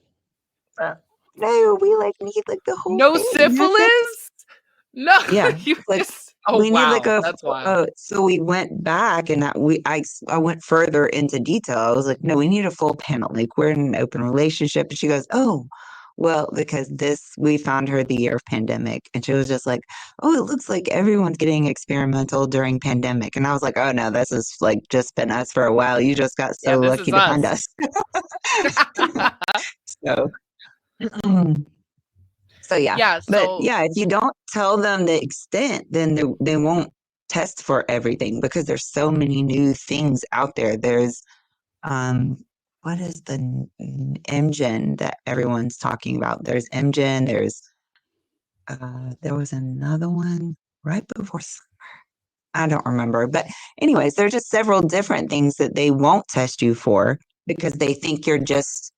no, we like need like the whole No thing. syphilis? No. Yeah, like we need like That's wild. so we went back and I went further into detail. I was like, no, we need a full panel. Like we're in an open relationship. And she goes, oh, well, because we found her the year of pandemic, and she was just like, oh, it looks like everyone's getting experimental during pandemic. And I was like, oh no, this is like just been us for a while. You just got so this lucky is to find us. So So yeah, but yeah, if you don't tell them the extent, then they won't test for everything because there's so many new things out there. There's what is the MGen that everyone's talking about? There's MGen, there was another one right before summer. I don't remember. But anyways, there's just several different things that they won't test you for because they think you're just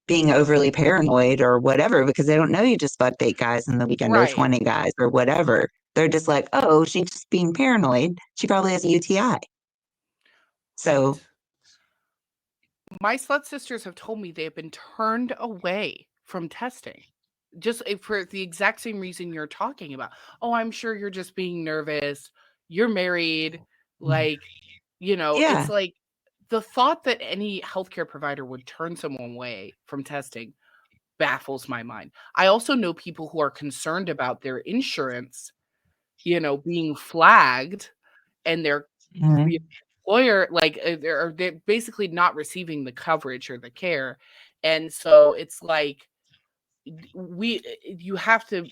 being overly paranoid or whatever, because they don't know you just fucked 8 guys in the weekend or 20 guys or whatever. They're just like, oh, she's just being paranoid. She probably has a UTI. So my slut sisters have told me they have been turned away from testing just for the exact same reason you're talking about. Oh, I'm sure you're just being nervous. You're married. Like, it's like the thought that any healthcare provider would turn someone away from testing baffles my mind. I also know people who are concerned about their insurance, being flagged, and their employer, like they're basically not receiving the coverage or the care. And so it's like you have to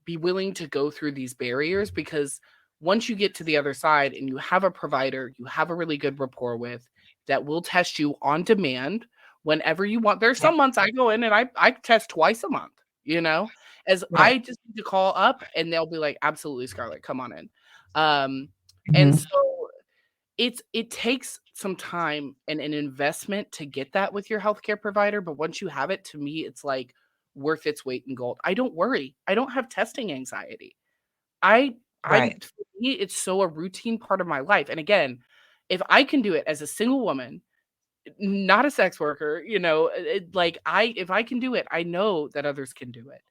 be willing to go through these barriers, because once you get to the other side and you have a provider you have a really good rapport with that will test you on demand whenever you want. There's some months I go in and I test twice a month, I just need to call up and they'll be like, absolutely, Scarlet, come on in. And so it takes some time and an investment to get that with your healthcare provider, but once you have it, to me it's like worth its weight in gold. I don't worry. I don't have testing anxiety. I'm Right. for me, it's so a routine part of my life. And again, if I can do it as a single woman, not a sex worker, like if I can do it, I know that others can do it.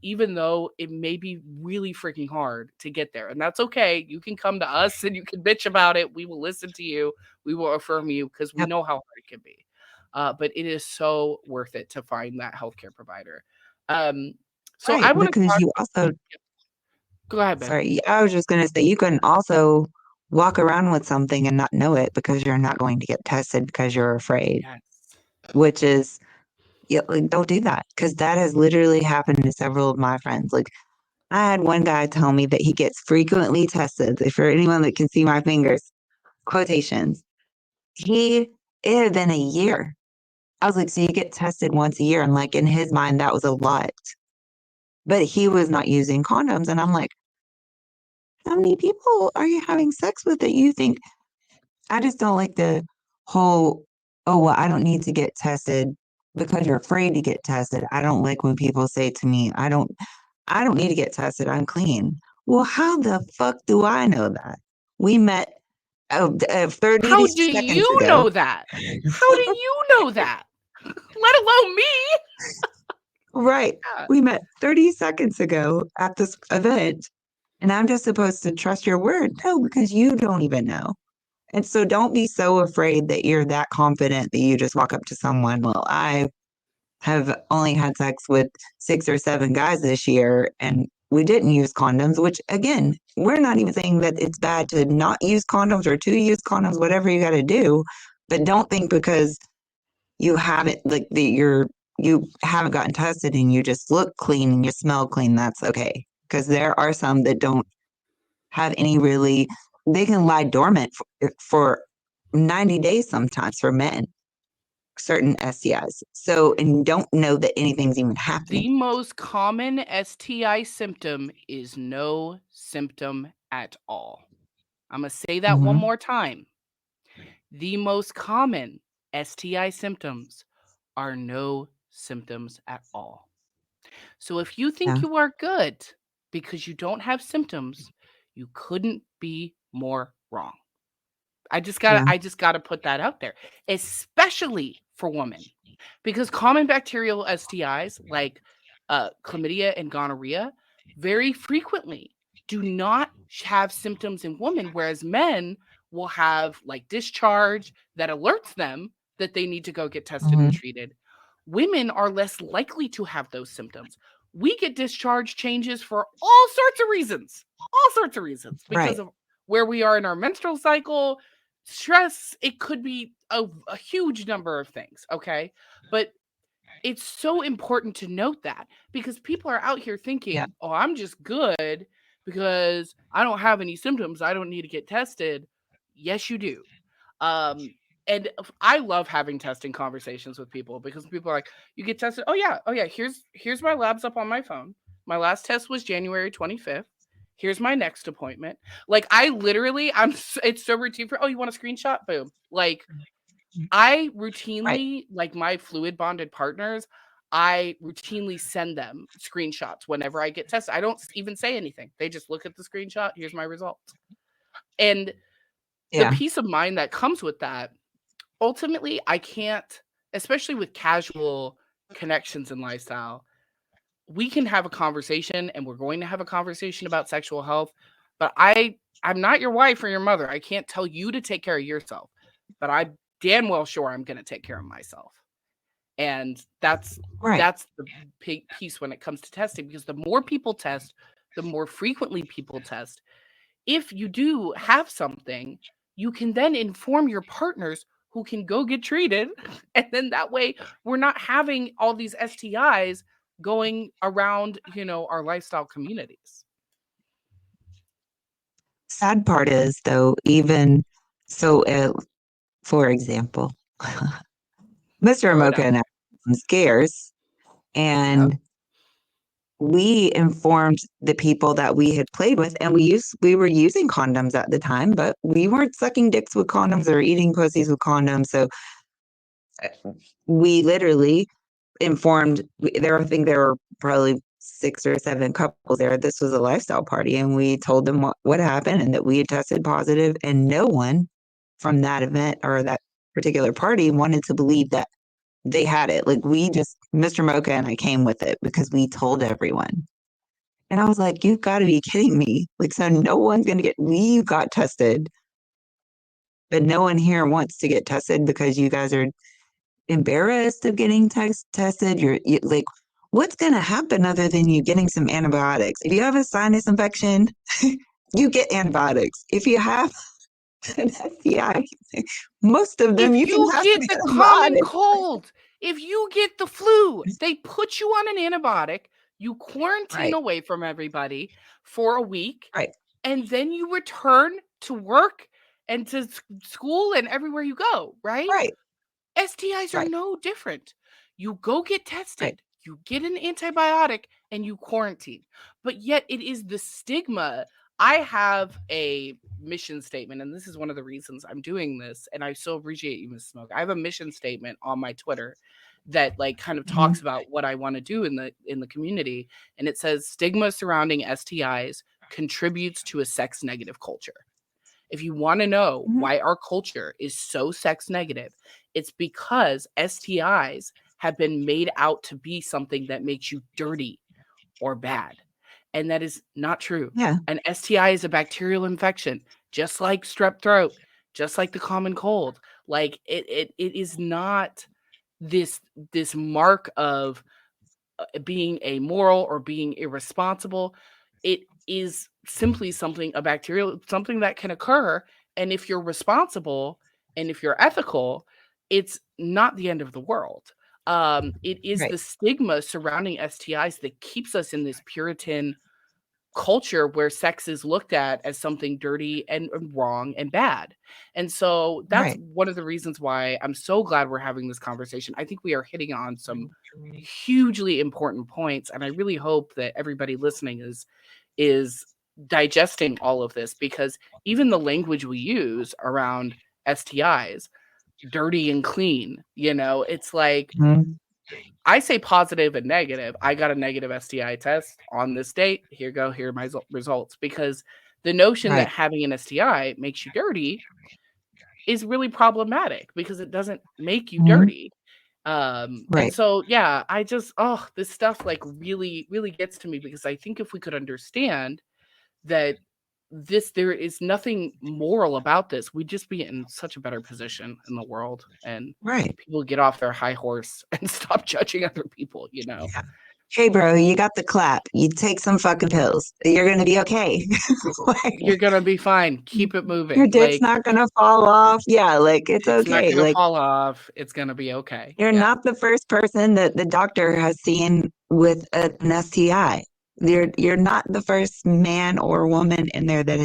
Even though it may be really freaking hard to get there. And that's okay. You can come to us and you can bitch about it. We will listen to you. We will affirm you because we Yep. know how hard it can be. But it is so worth it to find that healthcare provider. So Right. I want to Because talk. you also, Go ahead, babe. sorry, I was just going to say, you can also walk around with something and not know it because you're not going to get tested because you're afraid, Yes. which is, yeah, like, don't do that because that has literally happened to several of my friends. Like, I had one guy tell me that he gets frequently tested. If for anyone that can see my fingers, quotations, it had been a year. I was like, so you get tested once a year. And like in his mind, that was a lot. But he was not using condoms. And I'm like, how many people are you having sex with that you think? I just don't like the whole, oh, well, I don't need to get tested because you're afraid to get tested. I don't like when people say to me, I don't need to get tested. I'm clean. Well, how the fuck do I know that? We met 30 How do seconds you ago. know that? How do you know that? Let alone me. Right. Yeah. We met 30 seconds ago at this event, and I'm just supposed to trust your word. No, because you don't even know. And so don't be so afraid that you're that confident that you just walk up to someone. Well, I have only had sex with 6 or 7 guys this year, and we didn't use condoms, which again, we're not even saying that it's bad to not use condoms or to use condoms, whatever you got to do. But don't think because you haven't like you haven't gotten tested and you just look clean and you smell clean, that's okay. Because there are some that don't have any really, they can lie dormant for 90 days sometimes for men, certain STIs. So, and you don't know that anything's even happening. The most common STI symptom is no symptom at all. I'm going to say that one more time. The most common STI symptoms are no symptoms at all. So if you think Yeah. you are good because you don't have symptoms, you couldn't be more wrong. I just gotta put that out there, especially for women, because common bacterial STIs like chlamydia and gonorrhea very frequently do not have symptoms in women, whereas men will have like discharge that alerts them that they need to go get tested and treated. Women are less likely to have those symptoms. We get discharge changes for all sorts of reasons, because Right. of where we are in our menstrual cycle, stress. It could be a huge number of things. Okay. But it's so important to note that because people are out here Yeah. thinking, oh, I'm just good because I don't have any symptoms. I don't need to get tested. Yes, you do. Um, and I love having testing conversations with people because people are like, you get tested. Oh yeah. Here's my labs up on my phone. My last test was January 25th. Here's my next appointment. Like I literally, it's so routine for, oh, you want a screenshot? Boom. Like I Right. routinely, like my fluid bonded partners, I routinely send them screenshots whenever I get tested. I don't even say anything. They just look at the screenshot. Here's my results. And the Yeah. peace of mind that comes with that, ultimately, I can't, especially with casual connections and lifestyle, we can have a conversation and we're going to have a conversation about sexual health, but I'm not your wife or your mother. I can't tell you to take care of yourself, but I damn well sure I'm going to take care of myself. And that's Right. the big piece when it comes to testing, because the more people test, the more frequently people test. If you do have something, you can then inform your partners who can go get treated. And then that way we're not having all these STIs going around, our lifestyle communities. Sad part is, though, even so, for example, Mr. Throw it Mocha out. and I had some scares, Yep. and we informed the people that we had played with, and we were using condoms at the time, but we weren't sucking dicks with condoms or eating pussies with condoms. So we literally informed. I think there were probably 6 or 7 couples there. This was a lifestyle party, and we told them what happened and that we had tested positive, and no one from that event or that particular party wanted to believe that they had it. Like, Mr. Mocha and I came with it because we told everyone. And I was like, you've got to be kidding me. Like, so no one's going to we got tested, but no one here wants to get tested because you guys are embarrassed of getting tested. You're like, what's going to happen other than you getting some antibiotics? If you have a sinus infection, you get antibiotics. If you have an STI, most of them if you get the common cold, if you get the flu, they put you on an antibiotic, you quarantine away from everybody for a week, and then you return to work and to school and everywhere you go, right? STIs are no different. You go get tested, you get an antibiotic, and you quarantine. But yet it is the stigma. I have a mission statement, and this is one of the reasons I'm doing this, and I so appreciate you, Ms. Smoke. I have a mission statement on my Twitter that like kind of talks about what I want to do in the community, and it says stigma surrounding STIs contributes to a sex negative culture. If you want to know why our culture is so sex negative, it's because STIs have been made out to be something that makes you dirty or bad. And that is not true. An STI is a bacterial infection, just like strep throat, just like the common cold. Like it is not this mark of being amoral or being irresponsible. It is simply a bacterial, something that can occur. And if you're responsible and if you're ethical, it's not the end of the world. It is the stigma surrounding STIs that keeps us in this Puritan culture where sex is looked at as something dirty and wrong and bad. And so that's one of the reasons why I'm so glad we're having this conversation. I think we are hitting on some hugely important points, and I really hope that everybody listening is digesting all of this, because even the language we use around STIs, dirty and clean, it's like I say positive and negative. I got a negative STI test on this date. Here are my results. Because the notion that having an STI makes you dirty is really problematic, because it doesn't make you dirty. And so, yeah, I just, this stuff like really, really gets to me, because I think if we could understand that there is nothing moral about this, we'd just be in such a better position in the world, and people get off their high horse and stop judging other people, Hey bro, you got the clap, you take some fucking pills, you're gonna be okay. You're gonna be fine, keep it moving, your dick's not gonna fall off. It's okay, not gonna fall off, it's gonna be okay. You're not the first person that the doctor has seen with an STI. You're not the first man or woman in there that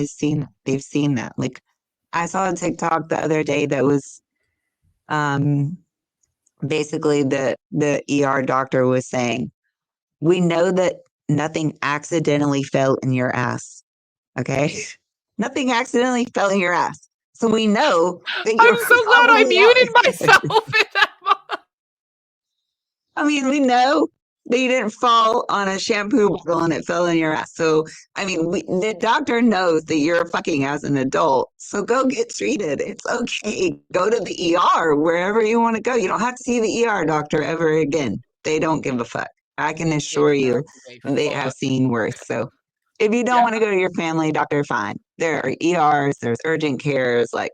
they've seen that. Like, I saw a TikTok the other day that was basically the ER doctor was saying, we know that nothing accidentally fell in your ass. Okay? Nothing accidentally fell in your ass. So we know that you're I'm so glad I muted myself in that moment. I mean, we know that you didn't fall on a shampoo bottle and it fell in your ass. So, I mean, the doctor knows that you're fucking as an adult. So go get treated. It's okay. Go to the ER, wherever you want to go. You don't have to see the ER doctor ever again. They don't give a fuck. I can assure you they have seen worse. So if you don't want to go to your family doctor, fine. There are ERs, there's urgent cares. Like,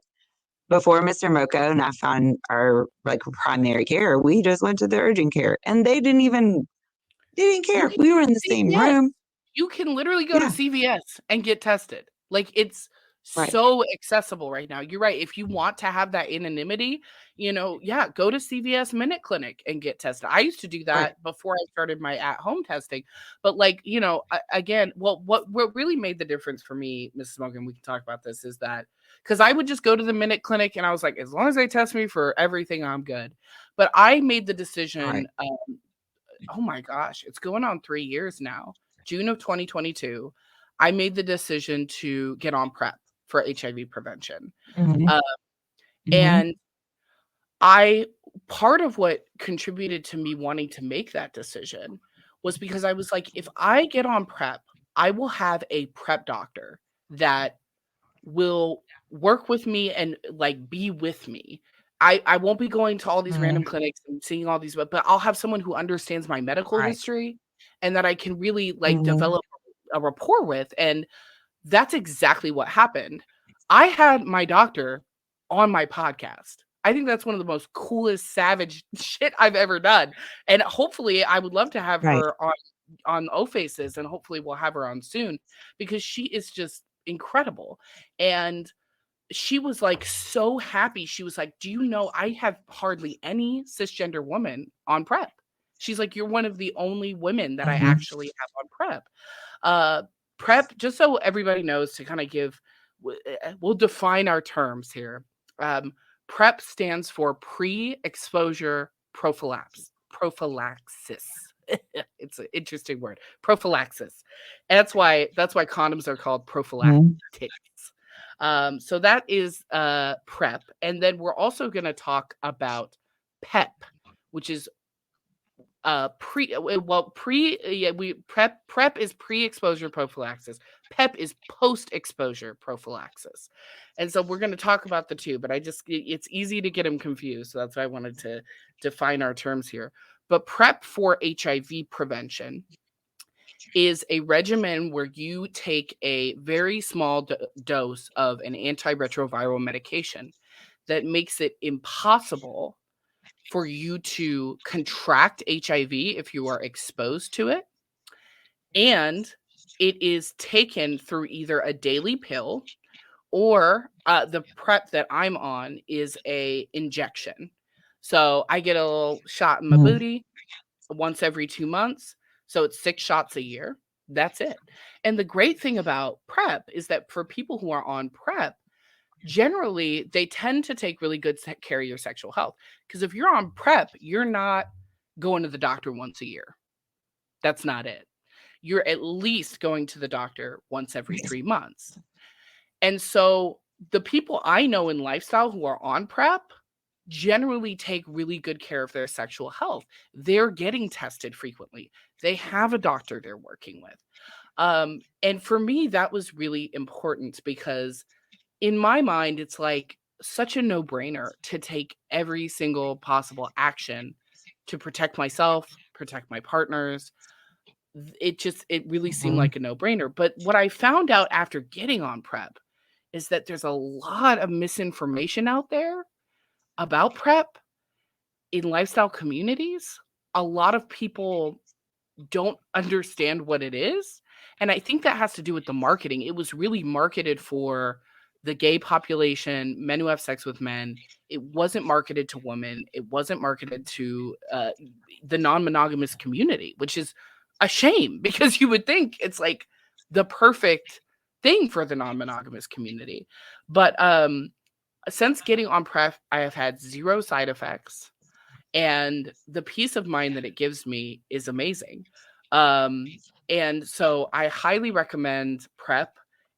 before Mr. Mocha and I found our primary care, we just went to the urgent care, and they didn't care. We were in the same room. You can literally go to CVS and get tested. Like, it's so accessible right now. You're right. If you want to have that anonymity, go to CVS Minute Clinic and get tested. I used to do that before I started my at-home testing. But again, what really made the difference for me, Mrs. Smoke, and we can talk about this, is that because I would just go to the Minute Clinic and I was like, as long as they test me for everything, I'm good. But I made the decision, oh my gosh, it's going on 3 years now. June of 2022, I made the decision to get on PrEP for HIV prevention. And I part of what contributed to me wanting to make that decision was because I was like, if I get on PrEP, I will have a PrEP doctor that will work with me and like be with me. I won't be going to all these random clinics and seeing all these, but I'll have someone who understands my medical Right. history and that I can really like Mhm. develop a rapport with. And that's exactly what happened. I had my doctor on my podcast. I think that's one of the most coolest savage shit I've ever done. And hopefully I would love to have Right. her on O Faces, and hopefully we'll have her on soon because she is just incredible. And she was like so happy. She was like, "Do you know I have hardly any cisgender woman on PrEP?" She's like, "You're one of the only women that I Mhm. actually have on PrEP." PrEP, just so everybody knows, to kind of give, we'll define our terms here. PrEP stands for pre-exposure prophylaxis. It's an interesting word, prophylaxis. And that's why condoms are called prophylactics. So that is PrEP, and then we're also going to talk about PEP, which is PrEP is pre-exposure prophylaxis. PEP is post-exposure prophylaxis. And so we're going to talk about the two, but it's easy to get them confused. So that's why I wanted to define our terms here. But PrEP for HIV prevention is a regimen where you take a very small dose of an antiretroviral medication that makes it impossible for you to contract HIV if you are exposed to it. And it is taken through either a daily pill or the PrEP that I'm on is a injection. So I get a little shot in my booty once every 2 months. So it's 6 shots a year. That's it. And the great thing about PrEP is that for people who are on PrEP, generally they tend to take really good care of your sexual health. Because if you're on PrEP, you're not going to the doctor once a year. That's not it. You're at least going to the doctor once every 3 months. And so the people I know in lifestyle who are on PrEP generally take really good care of their sexual health. They're getting tested frequently. They have a doctor they're working with. And for me, that was really important because in my mind, it's like such a no-brainer to take every single possible action to protect myself, protect my partners. It really seemed like a no-brainer. But what I found out after getting on PrEP is that there's a lot of misinformation out there about PrEP in lifestyle communities. A lot of people don't understand what it is. And I think that has to do with the marketing. It was really marketed for the gay population, men who have sex with men. It wasn't marketed to women. It wasn't marketed to the non-monogamous community, which is a shame because you would think it's like the perfect thing for the non-monogamous community. But since getting on PrEP, I have had 0 side effects. And the peace of mind that it gives me is amazing. And so I highly recommend PrEP.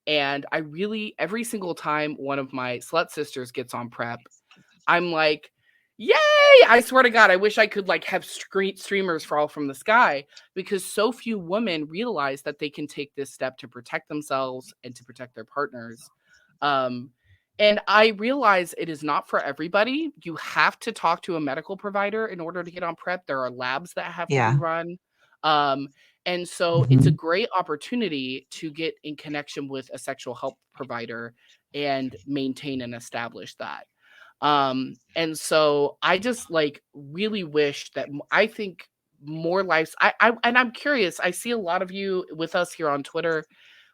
And I really, every single time one of my Slut Sisters gets on PrEP, I'm like, yay! I swear to God, I wish I could like have streamers fall from the sky because so few women realize that they can take this step to protect themselves and to protect their partners. And I realize it is not for everybody. You have to talk to a medical provider in order to get on PrEP. There are labs that have to be run. And so it's a great opportunity to get in connection with a sexual health provider and maintain and establish that. And so I just like really wish that I think more lives. And I'm curious. I see a lot of you with us here on Twitter.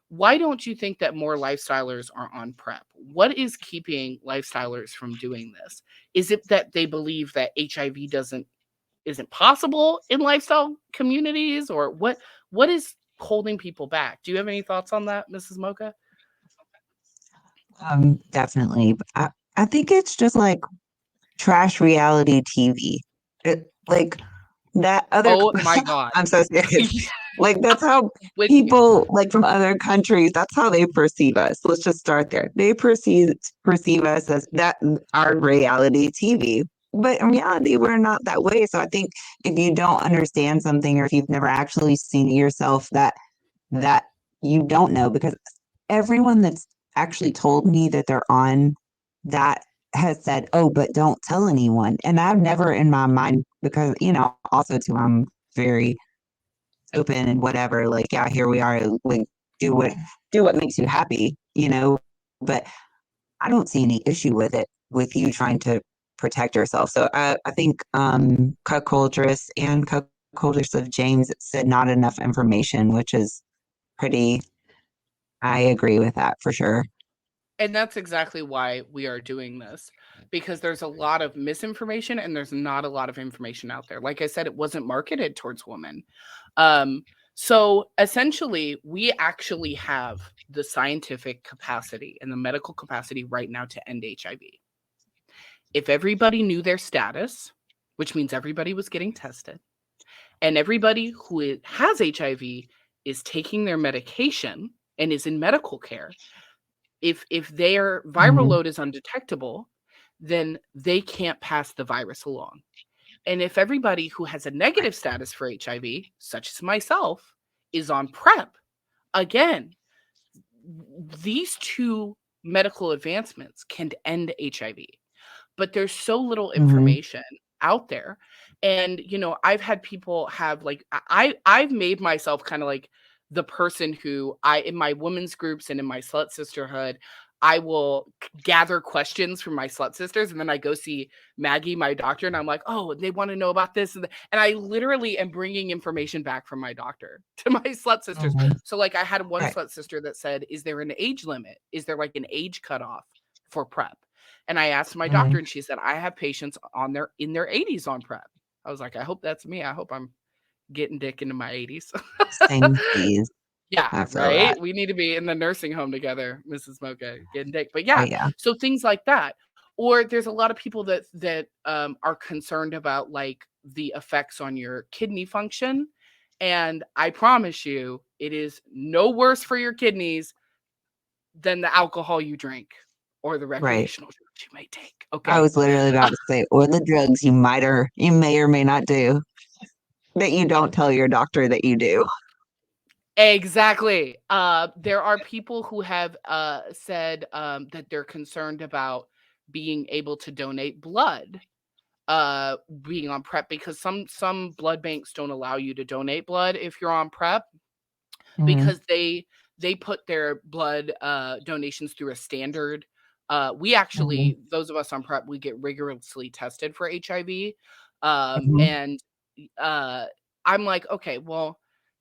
Why don't you think that more lifestylers are on PrEP? What is keeping lifestylers from doing this? Is it that they believe that HIV isn't possible in lifestyle communities, or what is holding people back? Do you have any thoughts on that, Mrs. Mocha? Definitely. I think it's just like trash reality TV. Like that other, Oh my God. I'm so serious. Like that's how With people like from other countries, that's how they perceive us. Let's just start there. They perceive us as that our reality TV. But in reality, we're not that way. So I think if you don't understand something or if you've never actually seen it yourself, that you don't know, because everyone that's actually told me that they're on that has said, "Oh, but don't tell anyone." And I've never in my mind, because, also too, I'm very open and whatever, like, yeah, here we are, like, do what makes you happy. But I don't see any issue with it, with you trying to protect yourself. So I think Cuckoldress and Cuckoldress of James said not enough information, which is pretty, I agree with that for sure. And that's exactly why we are doing this, because there's a lot of misinformation and there's not a lot of information out there. Like I said, it wasn't marketed towards women. So essentially, we actually have the scientific capacity and the medical capacity right now to end HIV. If everybody knew their status, which means everybody was getting tested, and everybody who has HIV is taking their medication and is in medical care, if their viral load is undetectable, then they can't pass the virus along. And if everybody who has a negative status for HIV, such as myself, is on PrEP, again, these two medical advancements can end HIV. But there's so little information out there. And, I've had people have, like, I've made myself kind of like the person who in my women's groups and in my slut sisterhood, I will gather questions from my slut sisters, and then I go see Maggie, my doctor, and I'm like, oh, they want to know about this. And I literally am bringing information back from my doctor to my slut sisters. So, like, I had one slut sister that said, is there an age limit? Is there like an age cutoff for PrEP? And I asked my doctor, and she said, I have patients in their 80s on PrEP. I was like, I hope that's me. I hope I'm getting dick into my 80s. Same phase. Yeah, I feel right? that. We need to be in the nursing home together, Mrs. Mocha, getting dick. But Oh, yeah, yeah. so things like that. Or there's a lot of people that are concerned about, like, the effects on your kidney function. And I promise you, it is no worse for your kidneys than the alcohol you drink or the Right. recreational drugs you may take. I Okay. was literally about to say, or the drugs you may or may not do that you don't tell your doctor that you do. Exactly. There are people who have said that they're concerned about being able to donate blood, being on PrEP, because some blood banks don't allow you to donate blood if you're on PrEP, because they put their blood donations through a standard. We actually, those of us on PrEP, we get rigorously tested for HIV. And I'm like, okay, well,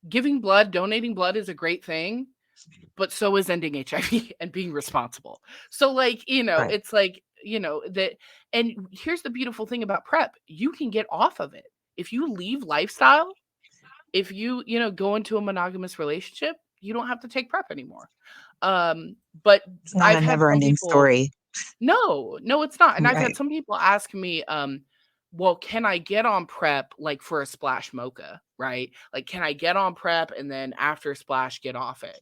donating blood is a great thing, but so is ending HIV and being responsible. So, like, Right. it's like, that. And here's the beautiful thing about PrEP: you can get off of it if you leave lifestyle. If you go into a monogamous relationship, you don't have to take PrEP anymore. But It's not I've a had some never-ending people. story. No, it's not. And I've had Right. some people ask me, well, can I get on PrEP like for a splash mocha, right? Like, can I get on PrEP and then after splash get off it?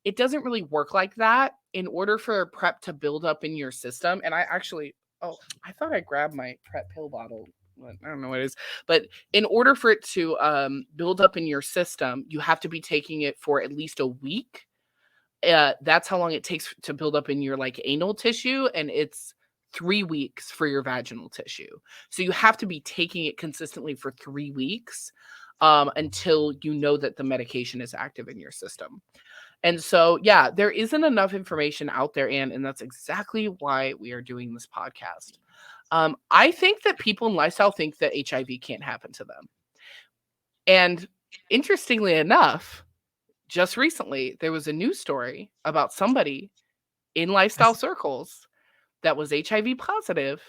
It doesn't really work like that. In order for PrEP to build up in your system, and I thought I grabbed my PrEP pill bottle. I don't know what it is, but in order for it to build up in your system, you have to be taking it for at least a week. That's how long it takes to build up in your, like, anal tissue, and it's 3 weeks for your vaginal tissue. So you have to be taking it consistently for 3 weeks until you know that the medication is active in your system. And so, yeah, there isn't enough information out there, and that's exactly why we are doing this podcast. I think that people in lifestyle think that HIV can't happen to them. And interestingly enough, just recently, there was a news story about somebody in lifestyle circles that was HIV positive.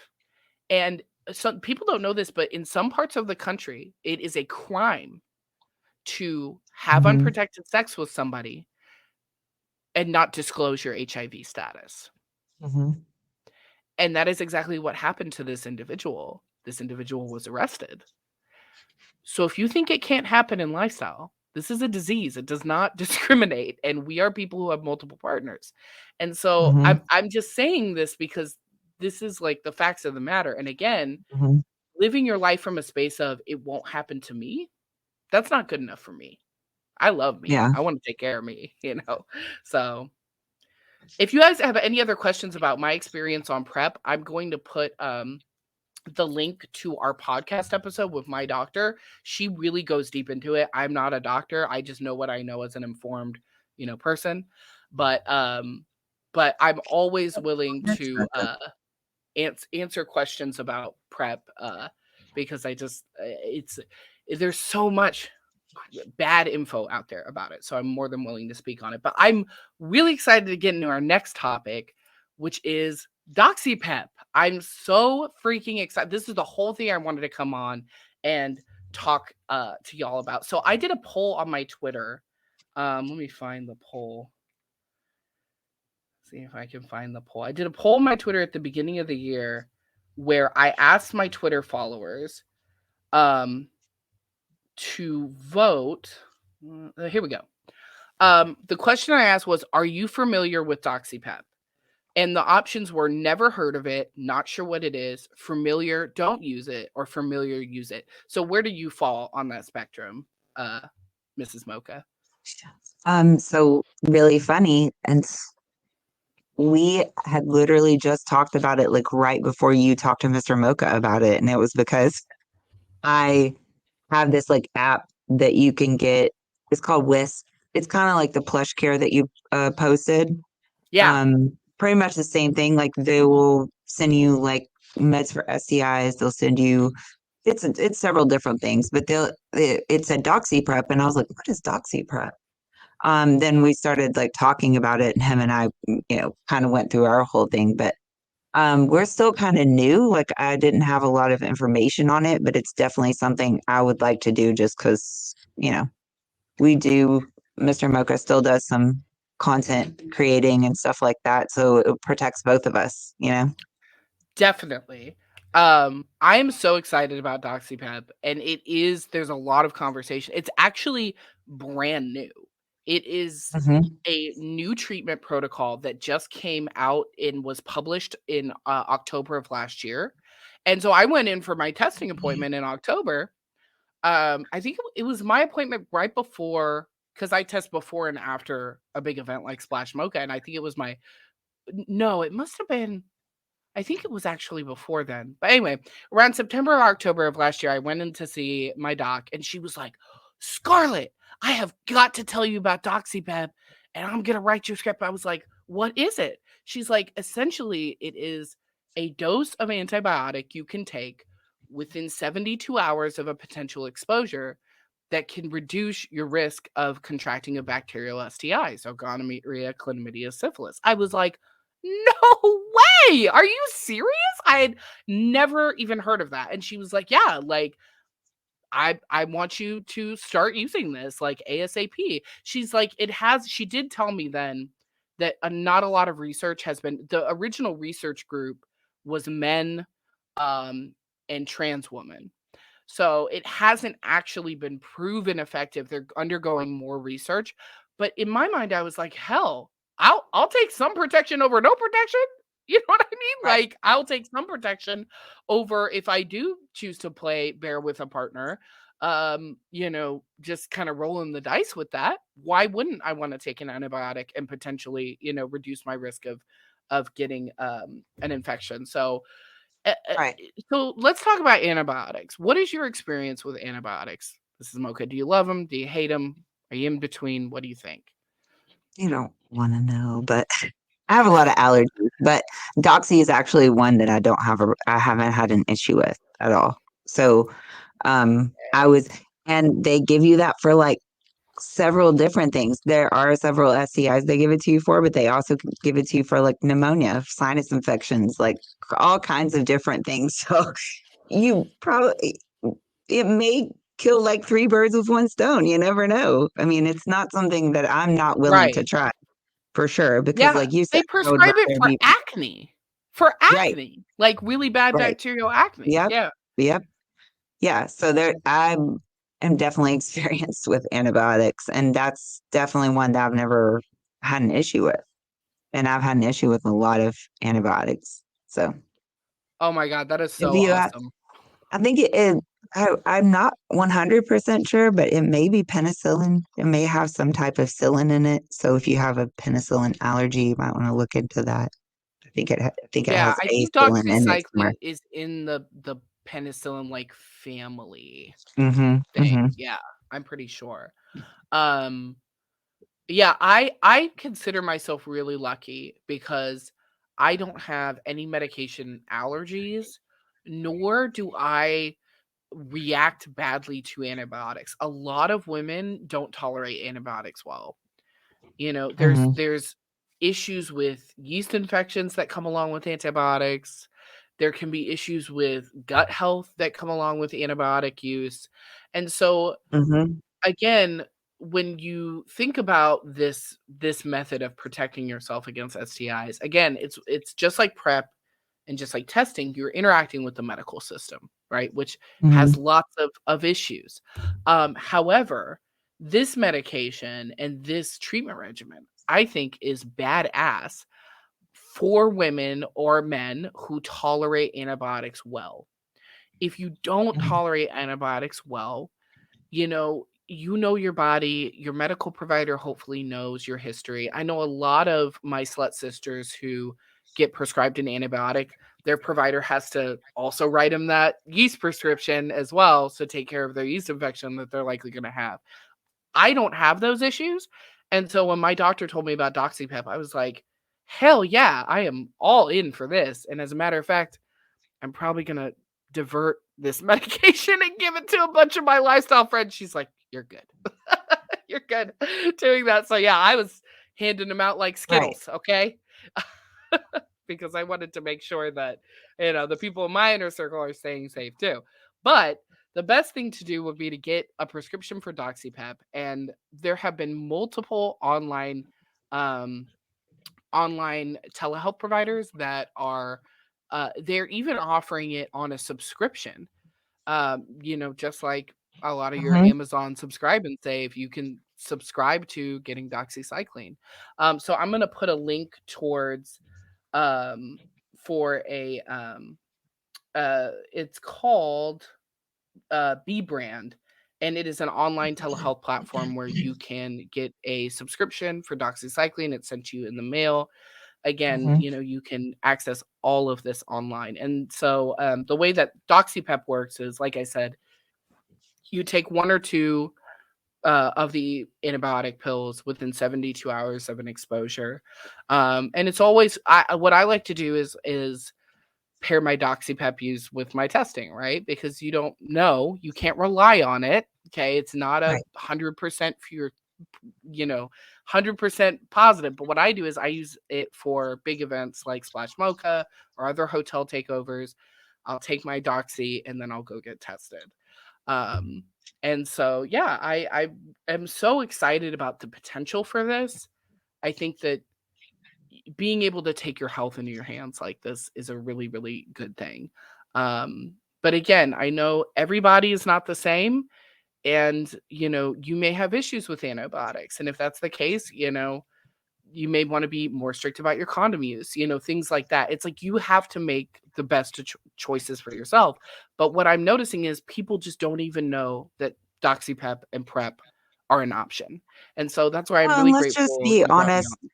And some people don't know this, but in some parts of the country, it is a crime to have unprotected sex with somebody and not disclose your HIV status. And that is exactly what happened to this individual. This individual was arrested. So if you think it can't happen in lifestyle, this is a disease. It does not discriminate. And we are people who have multiple partners. And so I'm just saying this because this is like the facts of the matter. And again, Mhm. living your life from a space of it won't happen to me, that's not good enough for me. I love me. Yeah. I want to take care of me, So if you guys have any other questions about my experience on PrEP, I'm going to put the link to our podcast episode with my doctor. She really goes deep into it. I'm not a doctor. I just know what I know as an informed, person. But I'm always willing to answer questions about PrEP because I just there's so much bad info out there about it. So I'm more than willing to speak on it. But I'm really excited to get into our next topic, which is DoxyPEP. I'm so freaking excited. This is the whole thing I wanted to come on and talk to y'all about. So I did a poll on my Twitter. Let me find the poll. See if I can find the poll. I did a poll on my Twitter at the beginning of the year where I asked my Twitter followers to vote. Here we go. The question I asked was, are you familiar with DoxyPEP? And the options were never heard of it, not sure what it is, familiar, don't use it, or familiar, use it. So where do you fall on that spectrum, Mrs. Mocha? So really funny. And we had literally just talked about it like right before you talked to Mr. Mocha about it. And it was because I have this like app that you can get. It's called Wisp. It's kind of like the Plush Care that you posted. Yeah. Pretty much the same thing. Like they will send you like meds for STIs. They'll send you it's several different things, but it said DoxyPrep, and I was like, what is DoxyPrep? Then we started like talking about it, and him and I, kind of went through our whole thing, but we're still kind of new. Like I didn't have a lot of information on it, but it's definitely something I would like to do just because, we do, Mr. Mocha still does some content creating and stuff like that. So it protects both of us. Definitely. I am so excited about DoxyPEP, and there's a lot of conversation. It's actually brand new. It is Mhm. a new treatment protocol that just came out and was published in October of last year. And so I went in for my testing appointment in October. I think it was my appointment right before, because I test before and after a big event like Splash Mocha, and I think it was no, it must have been, I think it was actually before then. But anyway, around September or October of last year, I went in to see my doc, and she was like, Scarlet, I have got to tell you about DoxyPEP, and I'm going to write you a script. I was like, what is it? She's like, essentially, it is a dose of antibiotic you can take within 72 hours of a potential exposure that can reduce your risk of contracting a bacterial STI, so gonorrhea, chlamydia, syphilis. I was like, no way! Are you serious? I had never even heard of that. And she was like, yeah, like I want you to start using this like ASAP. She's like, she did tell me then that not a lot of research has been, the original research group was men and trans women. So it hasn't actually been proven effective. They're undergoing more research. But in my mind, I was like, hell, I'll take some protection over no protection. You know what I mean? Right. Like I'll take some protection over if I do choose to bear with a partner. Just kind of rolling the dice with that. Why wouldn't I want to take an antibiotic and potentially, reduce my risk of getting an infection? So Right. so let's talk about antibiotics. What is your experience with antibiotics? This is Mocha. Do you love them? Do you hate them? Are you in between? What do you think? You don't want to know, but I have a lot of allergies. But Doxy is actually one that I haven't had an issue with at all. So, and they give you that for like several different things. There are several STIs they give it to you for, but they also give it to you for like pneumonia, sinus infections, like all kinds of different things. So you probably, it may kill like three birds with one stone. You never know. I mean, it's not something that I'm not willing to Right. try for sure, because Yeah. like you said, They I would prescribe it rather for be acne. For right, acne. Like really bad right. bacterial acne. Yep, Yeah. yep. Yeah, so I'm definitely experienced with antibiotics, and that's definitely one that I've never had an issue with. And I've had an issue with a lot of antibiotics. So Oh my God, that is If so you awesome. I think I'm not 100% sure, but it may be penicillin. It may have some type of psyllin in it. So if you have a penicillin allergy, you might want to look into that. I think it Yeah, has I a think psyllin in it somewhere. doxycycline is in the penicillin like family Mm-hmm. thing. Mm-hmm. Yeah, I'm pretty sure. Um, yeah, I consider myself really lucky because I don't have any medication allergies, nor do I react badly to antibiotics. A lot of women don't tolerate antibiotics well. You know, Mm-hmm. there's issues with yeast infections that come along with antibiotics. There can be issues with gut health that come along with antibiotic use. And so Mm-hmm. again, when you think about this method of protecting yourself against STIs, again, it's just like PrEP and just like testing, you're interacting with the medical system, right? Which has Mm-hmm. lots of issues. However, this medication and this treatment regimen, I think, is badass for women or men who tolerate antibiotics well. If you don't tolerate antibiotics well, you know your body, your medical provider hopefully knows your history. I know a lot of my slut sisters who get prescribed an antibiotic, their provider has to also write them that yeast prescription as well to take care of their yeast infection that they're likely going to have. I don't have those issues. And so when my doctor told me about DoxyPEP, I was like, hell yeah, I am all in for this. And as a matter of fact, I'm probably going to divert this medication and give it to a bunch of my lifestyle friends. She's like, you're good. You're good doing that. So yeah, I was handing them out like Right. Skittles, okay? Because I wanted to make sure that, the people in my inner circle are staying safe too. But the best thing to do would be to get a prescription for DoxyPEP. And there have been multiple um, online telehealth providers that are they're even offering it on a subscription, just like a lot of your Mm-hmm. Amazon subscribe and save, you can subscribe to getting doxycycline. So I'm going to put a link towards um, for a it's called B Brand, and it is an online telehealth platform where you can get a subscription for doxycycline. It's sent to you in the mail. Again, Mm-hmm. you can access all of this online. And so the way that DoxyPEP works is, like I said, you take one or two of the antibiotic pills within 72 hours of an exposure. And it's always, what I like to do is pair my DoxyPEP use with my testing, right? Because you don't know, you can't rely on it. Okay. It's not a Right. 100% for your, 100% positive. But what I do is I use it for big events like Splash Mocha or other hotel takeovers. I'll take my Doxy and then I'll go get tested. Um, and so, yeah, I am so excited about the potential for this. I think that being able to take your health into your hands like this is a really, really good thing. But again, I know everybody is not the same. And, you may have issues with antibiotics. And if that's the case, you may want to be more strict about your condom use, things like that. It's like you have to make the best choices for yourself. But what I'm noticing is people just don't even know that DoxyPEP and PrEP are an option. And so that's why I'm Well, and really let's just grateful be you brought me honest. on.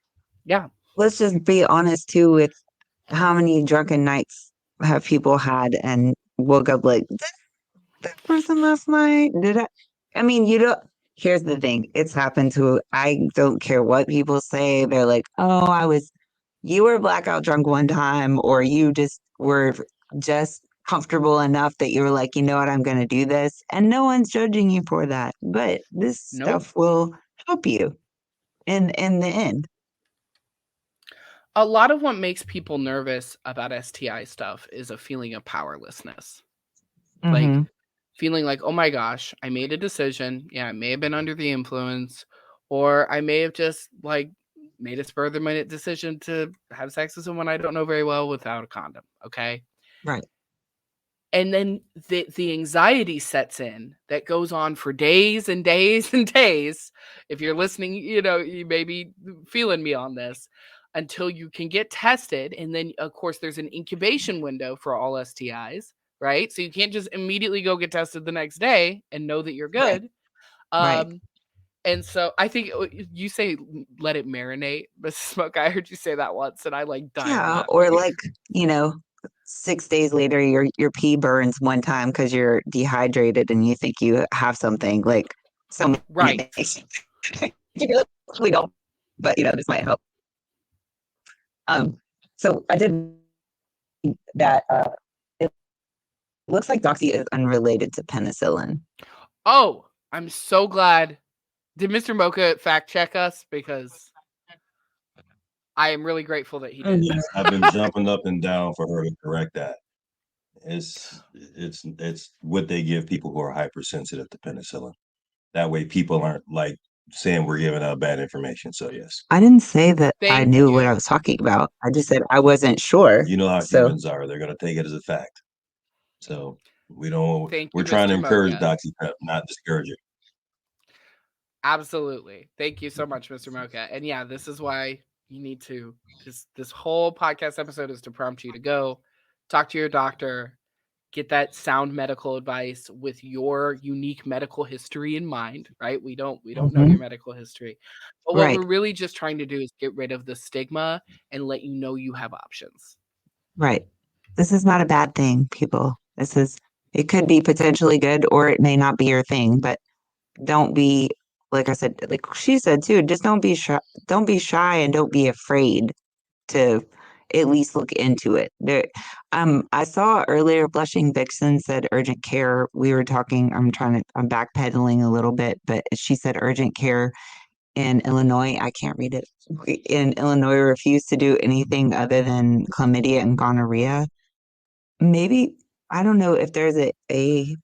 Yeah. Let's just be honest too with how many drunken nights have people had and woke up like, did that person last night? Did I? I mean, you don't. Here's the thing. It's happened to, I don't care what people say. They're like, oh, you were blackout drunk one time, or you just were just comfortable enough that you were like, you know what, I'm going to do this. And no one's judging you for that. But this Nope. stuff will help you in the end. A lot of what makes people nervous about STI stuff is a feeling of powerlessness. Like Mm-hmm. feeling like, oh my gosh, I made a decision. Yeah, I may have been under the influence, or I may have just like made a spur of the minute decision to have sex with someone I don't know very well without a condom. Okay. Right. And then the anxiety sets in that goes on for days and days and days. If you're listening, you may be feeling me on this. until you can get tested. And then, of course, there's an incubation window for all STIs, right? So you can't just immediately go get tested the next day and know that you're good. Right. And so I think you say let it marinate, but Smoke, I heard you say that once and I like died Yeah. laughing. Or like, 6 days later, your pee burns one time because you're dehydrated and you think you have something like so many Right. things. We don't, but this might help. So I did that. It looks like Doxy is unrelated to penicillin. Oh, I'm so glad. Did Mr. Mocha fact check us? Because I am really grateful that he did. Yes, I've been jumping up and down for her to correct that. It's what they give people who are hypersensitive to penicillin. That way people aren't like saying we're giving out bad information. So yes. I didn't say that I Thank knew what you. I was talking about. I just said I wasn't sure. You know how So humans are. They're gonna take it as a fact. So we're Thank you, trying to Mr. encourage Mocha. DoxyPEP, not discourage it. Absolutely. Thank you so much, Mr. Mocha. And yeah, this is why you need to this whole podcast episode is to prompt you to go talk to your doctor, get that sound medical advice with your unique medical history in mind, right? We don't know your medical history. But what Right. we're really just trying to do is get rid of the stigma and let you know you have options. Right. This is not a bad thing, people. It could be potentially good or it may not be your thing, but don't be, like I said, like she said too, just don't be shy and don't be afraid to at least look into it. I saw earlier Blushing Vixen said urgent care. We were talking, I'm backpedaling a little bit, but she said urgent care in Illinois, I can't read it. In Illinois, refused to do anything other than chlamydia and gonorrhea. Maybe, I don't know if there's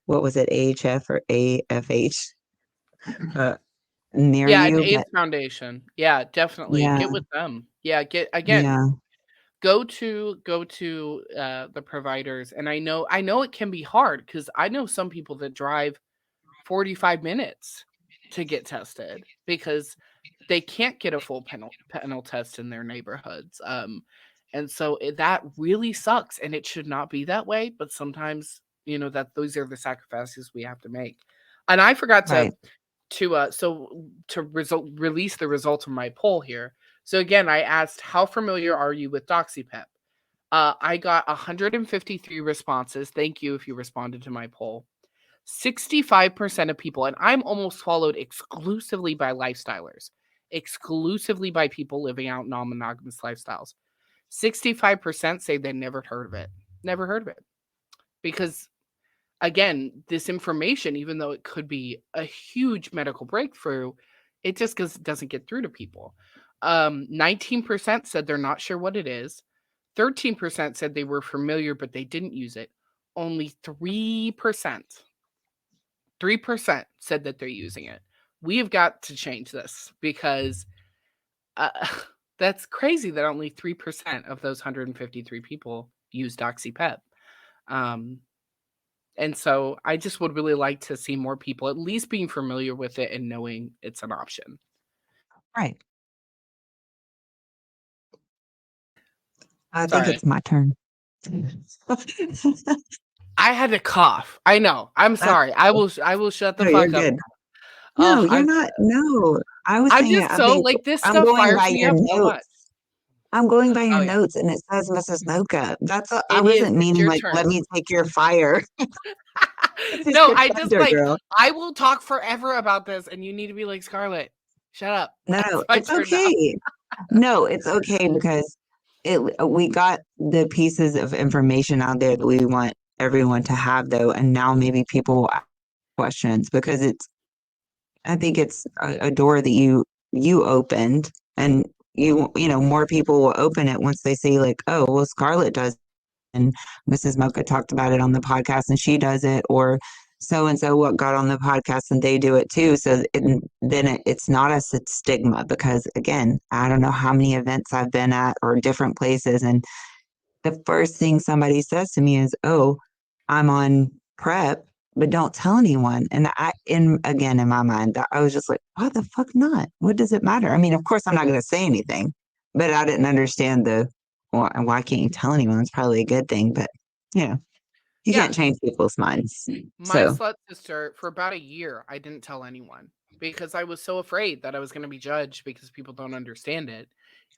what was it, AHF or AFH near Yeah, an you, AIDS but Foundation. Yeah, definitely. yeah, Get with them. Yeah, yeah, go to the providers. And I know it can be hard because I know some people that drive 45 minutes to get tested because they can't get a full panel test in their neighborhoods. And so that really sucks, and it should not be that way. But sometimes, that those are the sacrifices we have to make. And I forgot right, to release the results of my poll here. So again, I asked, how familiar are you with DoxyPEP? I got 153 responses. Thank you if you responded to my poll. 65% of people, and I'm almost followed exclusively by lifestylers, exclusively by people living out non-monogamous lifestyles. 65% say they never heard of it. Never heard of it. Because again, this information, even though it could be a huge medical breakthrough, it just doesn't get through to people. 19% said they're not sure what it is. 13% said they were familiar, but they didn't use it. Only 3% said that they're using it. We have got to change this because that's crazy that only 3% of those 153 people use DoxyPEP. And so I just would really like to see more people at least being familiar with it and knowing it's an option. right. I think Sorry. it's my turn. I had to cough. I know. I'm sorry. I will shut the No, you're fuck up. good. No, you're I'm not. No, I was I'm saying, just I so think like this I'm stuff going fires by me your up so much. notes. I'm going by your Oh, yeah. notes and it says Mrs. Mocha. I It wasn't is. It's meaning your like, turn. let me take your fire. No, I just thunder, like girl. I will talk forever about this, and you need to be like, Scarlet, shut up. No, It's my it's turn now. okay. No, it's okay because we got the pieces of information out there that we want everyone to have though, and now maybe people will ask questions because I think it's a door that you opened, and more people will open it once they see like, oh, well, Scarlett does, and Mrs. Mocha talked about it on the podcast, and she does it, or so and so what got on the podcast and they do it too. So then it's not a stigma because again, I don't know how many events I've been at or different places, and the first thing somebody says to me is, "Oh, I'm on PrEP, but don't tell anyone." And in my mind, I was just like, "Why the fuck not? What does it matter?" I mean, of course, I'm not going to say anything, but I didn't understand why can't you tell anyone? It's probably a good thing, but you Yeah. can't change people's minds. My So slut sister, for about a year, I didn't tell anyone because I was so afraid that I was going to be judged because people don't understand it,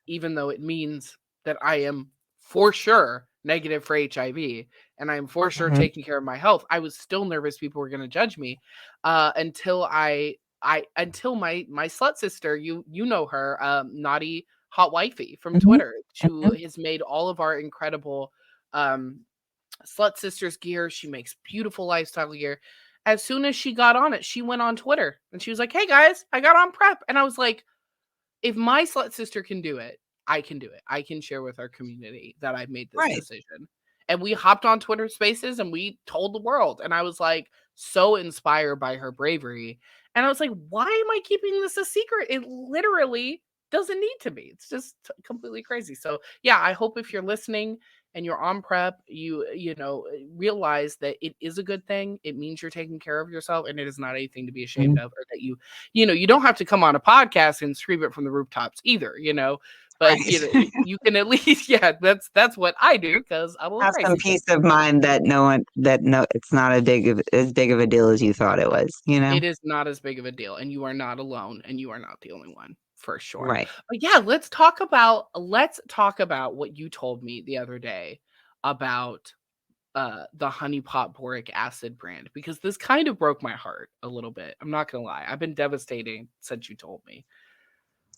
even though it means that I am for sure negative for HIV and I am for sure Mhm. taking care of my health. I was still nervous people were going to judge me until until my slut sister, you know her, Naughty Hot Wifey from Mhm. Twitter, who Mhm. has made all of our incredible Slut Sisters gear. She makes beautiful lifestyle gear. As soon as she got on it, she went on Twitter and she was like, "Hey guys, I got on PrEP." And I was like, if my slut sister can do it, I can do it. I can share with our community that I've made this Right. decision. And we hopped on Twitter Spaces and we told the world. And I was like so inspired by her bravery. And I was like, why am I keeping this a secret? It literally doesn't need to be. It's just completely crazy. So yeah, I hope if you're listening and you're on PrEP, you know, realize that it is a good thing. It means you're taking care of yourself and it is not anything to be ashamed Mhm. of, or that you know, you don't have to come on a podcast and scream it from the rooftops either, you know, but you know, Right. you can at least, yeah, that's what I do because I'm a little Have some crazy. peace of mind that it's not as big of a deal as you thought it was, you know? It is not as big of a deal, and you are not alone, and you are not the only one for sure. Right. But yeah, let's talk about what you told me the other day about the honey pot boric acid brand, because this kind of broke my heart a little bit. I'm not gonna lie. I've been devastating since you told me.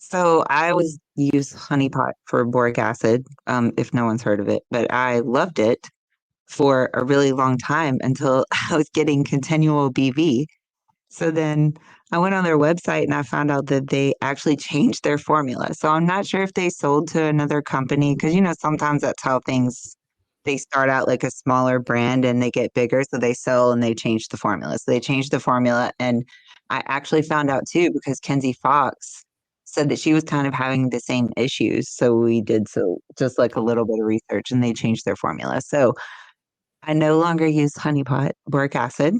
So I always use honeypot for boric acid, if no one's heard of it, but I loved it for a really long time until I was getting continual BV. So then I went on their website and I found out that they actually changed their formula. So I'm not sure if they sold to another company because, sometimes that's how they start out like a smaller brand and they get bigger. So they sell and they change the formula. So they changed the formula. And I actually found out too because Kenzie Fox said that she was kind of having the same issues. So we did just like a little bit of research and they changed their formula. So I no longer use honeypot boric acid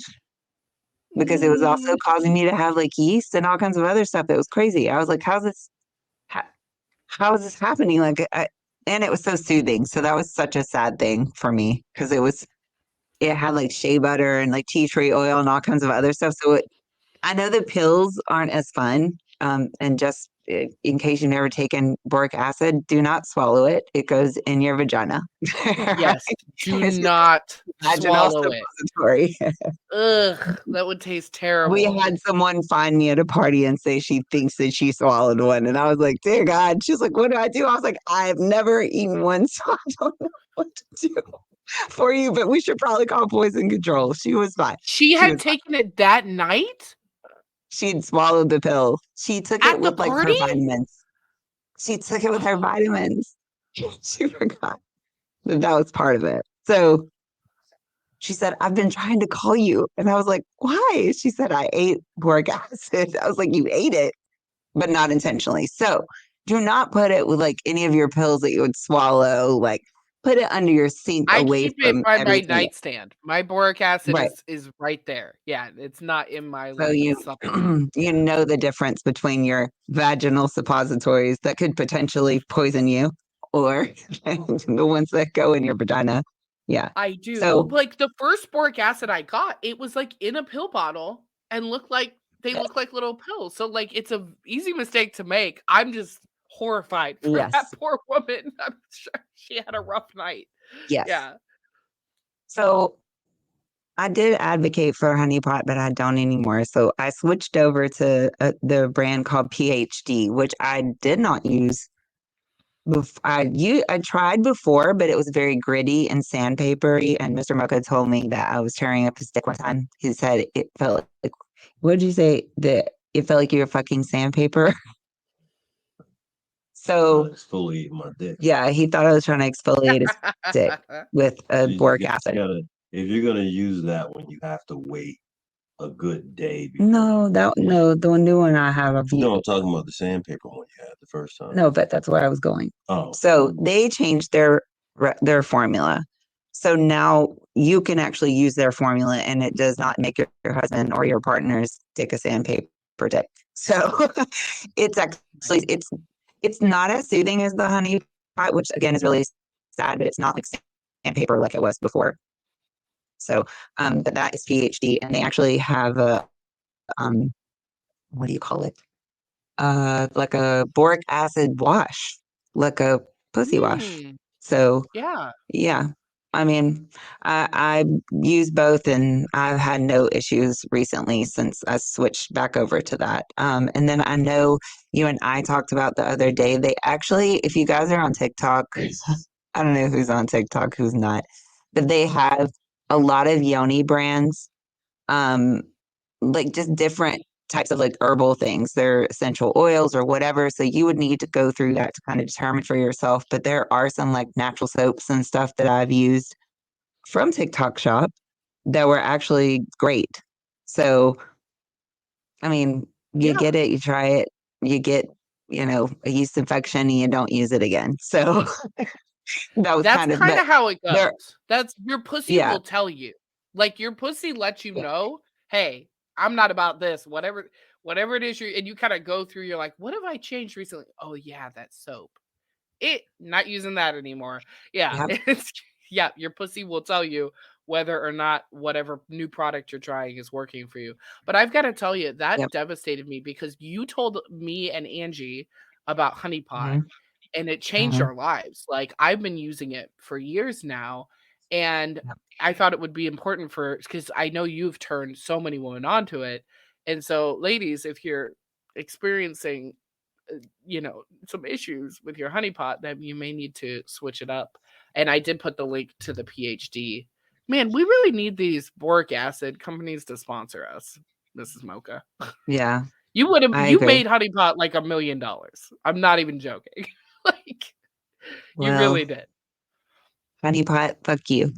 because it was also causing me to have like yeast and all kinds of other stuff. That was crazy. I was like, how, how is this happening? And it was so soothing. So that was such a sad thing for me because it had like shea butter and like tea tree oil and all kinds of other stuff. I know the pills aren't as fun. And just in case you've never taken boric acid, do not swallow it. It goes in your vagina. Yes, do It's not vaginal swallow it. suppository. Ugh, that would taste We terrible. had someone find me at a party and say she thinks that she swallowed one. And I was like, dear God. She's like, what do I do? I was like, I've never eaten one, so I don't know what to do for you, but we should probably call poison control. She was fine. She had taken it that night She'd swallowed the pill. She took it at the with like her party? vitamins. She took it with her vitamins. She forgot that was part of it. So she said, I've been trying to call you. And I was like, why? She said, I ate boric acid. I was like, you ate it, but not intentionally. So do not put it with like any of your pills that you would swallow. Like put it under your sink I away keep it from by my everything. nightstand. My boric acid Right. is right there. Yeah, it's not in my So like supplement. you know the difference between your vaginal suppositories that could potentially poison you or the ones that go in your vagina. Yeah. I do. Well, So like the first boric acid I got, it was like in a pill bottle and they look like little pills. So like it's a easy mistake to make. I'm just horrified for that yes. poor woman. I'm sure she had a rough night. Yes. Yeah. So I did advocate for honeypot, but I don't anymore. So I switched over to the brand called PhD, which I did not use. I tried before, but it was very gritty and sandpapery. And Mr. Mocha told me that I was tearing up his stick one time. He said it felt like, what did you say? That it felt like you were fucking sandpaper. So Exfoliate my dick. yeah, he thought I was trying to exfoliate his stick with boric acid. If you're gonna use that one, you have to wait a good day. No, the new one I have. No, I'm talking about the sandpaper one you had the first time. No, but that's where I was going. Oh, so they changed their formula. So now you can actually use their formula, and it does not make your husband or your partner's dick a sandpaper dick. So it's It's not as soothing as the honey pot, which again is really sad, but it's not like sandpaper like it was before. So, but that is PhD, and they actually have a what do you call it? Like a boric acid wash, like a pussy wash. Hmm. So Yeah. yeah, I mean, I use both, and I've had no issues recently since I switched back over to that. And then I know you and I talked about the other day. They actually, if you guys are on TikTok, I don't know who's on TikTok, who's not, but they have a lot of yoni brands, um, like just different types of like herbal things. They're essential oils or whatever. So you would need to go through that to kind of determine for yourself. But there are some like natural soaps and stuff that I've used from TikTok shop that were actually great. So, I mean, you Yeah. get it, you try it, you get, a yeast infection and you don't use it again. So that was That's kind of, kind but of how it there, goes. That's your pussy yeah, will tell you. Like your pussy lets you yeah, know, hey, I'm not about this. Whatever it is you and you kind of go through, you're like, what have I changed recently? Oh yeah, that soap. It not using that anymore. Yeah. yep, It's yeah, your pussy will tell you whether or not whatever new product you're trying is working for you. But I've got to tell you, that yep, devastated me because you told me and Angie about honey pot hmm and it changed hmm our lives. Like I've been using it for years now, and yep, I thought it would be important for because I know you've turned so many women onto it. And so, ladies, if you're experiencing some issues with your honey pot, then you may need to switch it up. And I did put the link to the PhD. Man, we really need these boric acid companies to sponsor us, Mrs. Mocha. yeah, I You agree. made honey pot like $1 million. I'm not even joking. Like you Well, really did. honey pot, fuck you.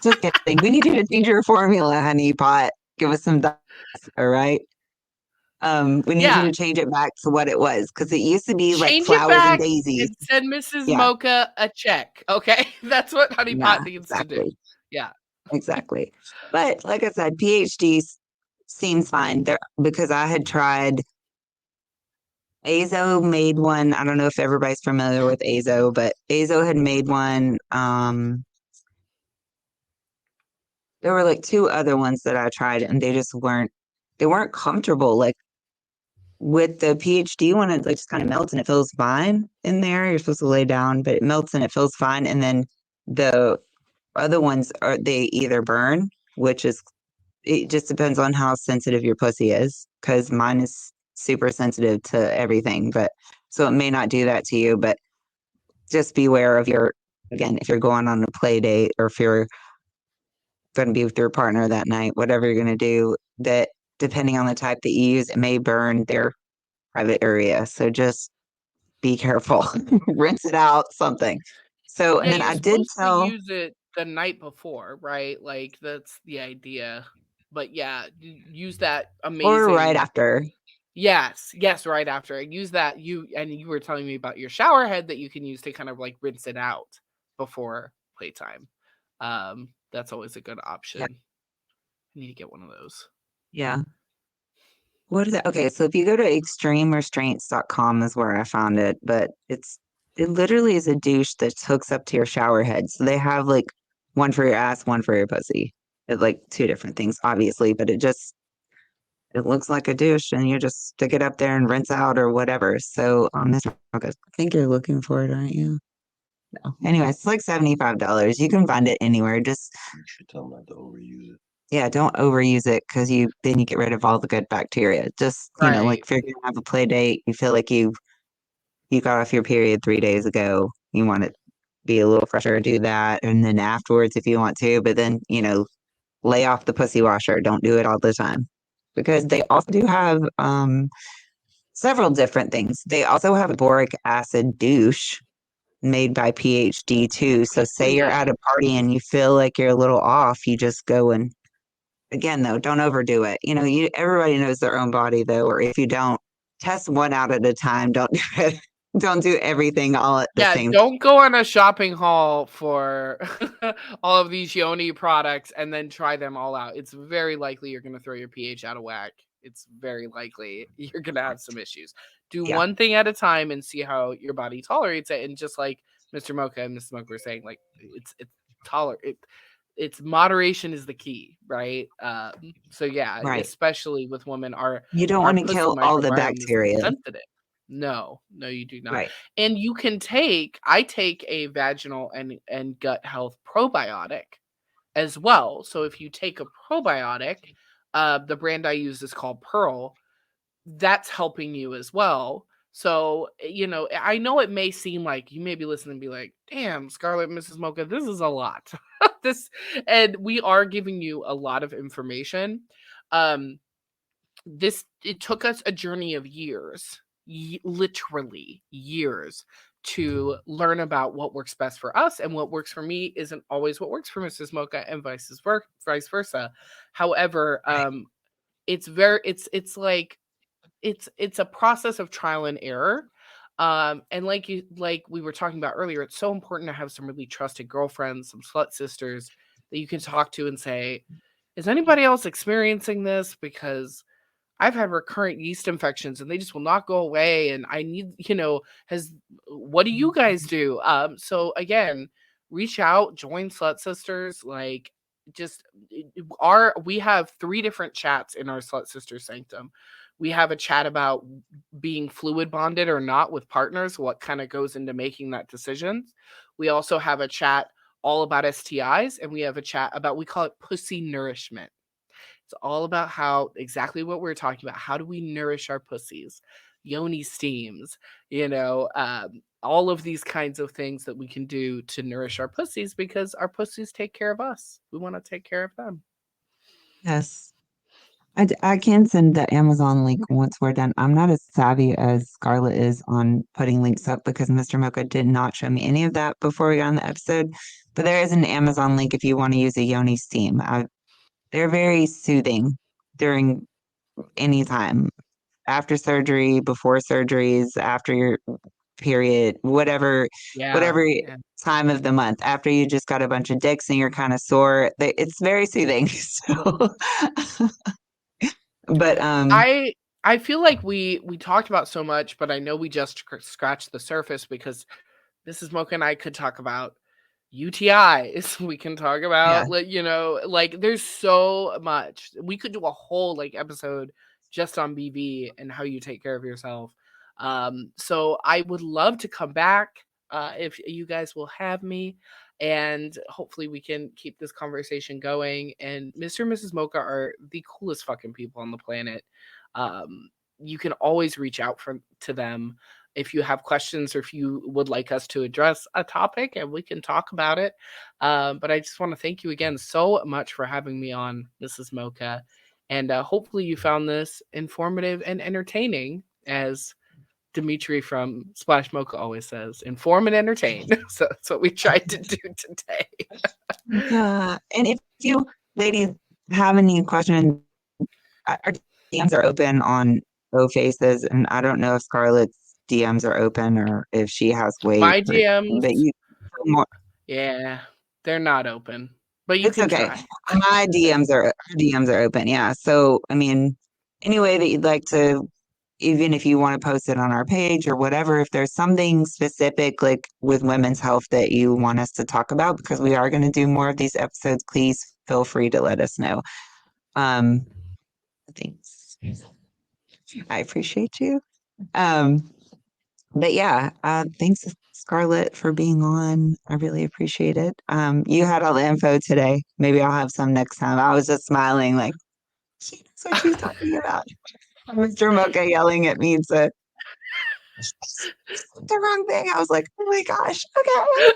Just kidding. We need you to change your formula, honey pot. Give us some dust, all right? We need you Yeah. to change it back to what it was because it used to be like Change it flowers and back daisies. and send Mrs. Yeah, Mocha a check. Okay. That's what honey pot yeah, needs to do. exactly, Yeah. exactly. But like I said, seems fine there because I had tried Azo made one. I don't know if everybody's familiar with Azo, but Azo had made one. There were like two other ones that I tried and they weren't comfortable. Like with the PhD one, it like just kind of melts and it feels fine in there. You're supposed to lay down, but it melts and it feels fine. And then the other ones they either burn, which is it just depends on how sensitive your pussy is, because mine is super sensitive to everything. But so it may not do that to you, but just beware of again, if you're going on a play date or if you're going to be with your partner that night, whatever you're going to do, that depending on the type that you use, it may burn their private area. So just be careful, rinse it out, something. So, and Yeah, then you're I did supposed to tell, use it the night before, right? Like that's the idea. But yeah, use that or right amazing. after. Yes, right after. Use that you were telling me about your shower head that you can use to kind of like rinse it out before playtime. That's always a good Yeah. option. I need to get one of those. Yeah. What is that? Okay, so if you go to extremerestraints.com is where I found it, but it literally is a douche that hooks up to your shower head. So they have like one for your ass, one for your pussy. It's like two different things, obviously, but it looks like a douche and you just stick it up there and rinse out or whatever. So this okay, I think you're looking for it, aren't you? No. Anyway, it's like $75. You can find it anywhere. Just You should tell them not to overuse it. yeah, don't overuse it because then you get rid of all the good bacteria. Just, like Right. if you're gonna have a play date, you feel like you got off your period 3 days ago, you want to be a little fresher, do that. And then afterwards if you want to, but then, lay off the pussy washer. Don't do it all the time. Because they also do have several different things. They also have a boric acid douche made by PhD too. So say you're at a party and you feel like you're a little off, you just go and again though, don't overdo it. Everybody knows their own body though, or if you don't, test one out at a time. Don't do it. Don't do everything all at the Yeah, same. don't go on a shopping haul for all of these yoni products and then try them all out. It's very likely you're going to throw your pH out of whack it's very likely you're going to have some issues. Do Yeah. one thing at a time and see how your body tolerates it. And just like Mr. Mocha and Mrs. Mocha were saying, like it's moderation is the key, right? So yeah, Right. especially with women, You don't our want to pussy kill all the microbiome is bacteria. sensitive. No, you do not. Right. And you can I take a vaginal and gut health probiotic as well. So if you take a probiotic, the brand I use is called Pearl. That's helping you as well. So, I know it may seem like you may be listening and be like, damn, Scarlet, Mrs. Mocha, this is a lot. And we are giving you a lot of information. It took us a journey of years, literally years, to learn about what works best for us, and what works for me isn't always what works for Mrs. Mocha, and vice versa. However, it's a process of trial and error. And like we were talking about earlier, it's so important to have some really trusted girlfriends, some slut sisters that you can talk to and say, is anybody else experiencing this? Because I've had recurrent yeast infections and they just will not go away. And I need, what do you guys do? So again, reach out, join Slut Sisters. Like, we have 3 different chats in our Slut Sisters sanctum. We have a chat about being fluid bonded or not with partners, what kind of goes into making that decision. We also have a chat all about STIs, and we have a chat about, we call it pussy nourishment. It's all about exactly what we're talking about. How do we nourish our pussies? Yoni steams, all of these kinds of things that we can do to nourish our pussies, because our pussies take care of us. We want to take care of them. Yes. I can send the Amazon link once we're done. I'm not as savvy as Scarlett is on putting links up, because Mr. Mocha did not show me any of that before we got on the episode. But there is an Amazon link if you want to use a Yoni steam. They're very soothing during any time, after surgery, before surgeries, after your period, whatever Yeah. time of the month, after you just got a bunch of dicks and you're kind of sore. It's very soothing. So, but I feel like we talked about so much, but I know we just scratched the surface, because Mrs. Mocha and I could talk about UTIs. We can talk about, there's so much. We could do a whole episode just on BV and how you take care of yourself. So I would love to come back if you guys will have me, and hopefully we can keep this conversation going. And Mr. and Mrs. Mocha are the coolest fucking people on the planet. You can always reach out to them if you have questions, or if you would like us to address a topic, and we can talk about it. But I just want to thank you again so much for having me on, Mrs. Mocha. And hopefully you found this informative and entertaining, as Dimitri from Splash Mocha always says, inform and entertain. So that's what we tried to do today. And if you ladies have any questions, our DMs are open on O Faces, and I don't know if Scarlett's DMs are open or if she has ways. My DMs, but yeah, they're not open, but you can okay. try. My DMs are open. Yeah. So I mean, any way that you'd like to, even if you want to post it on our page or whatever, if there's something specific like with women's health that you want us to talk about, because we are going to do more of these episodes, please feel free to let us know. Thanks. I appreciate you. But yeah, thanks Scarlett for being on. I really appreciate it. You had all the info today. Maybe I'll have some next time. I was just smiling like, she knows what she's talking about. Mr. Mocha yelling at me to the wrong thing. I was like, oh my gosh, okay.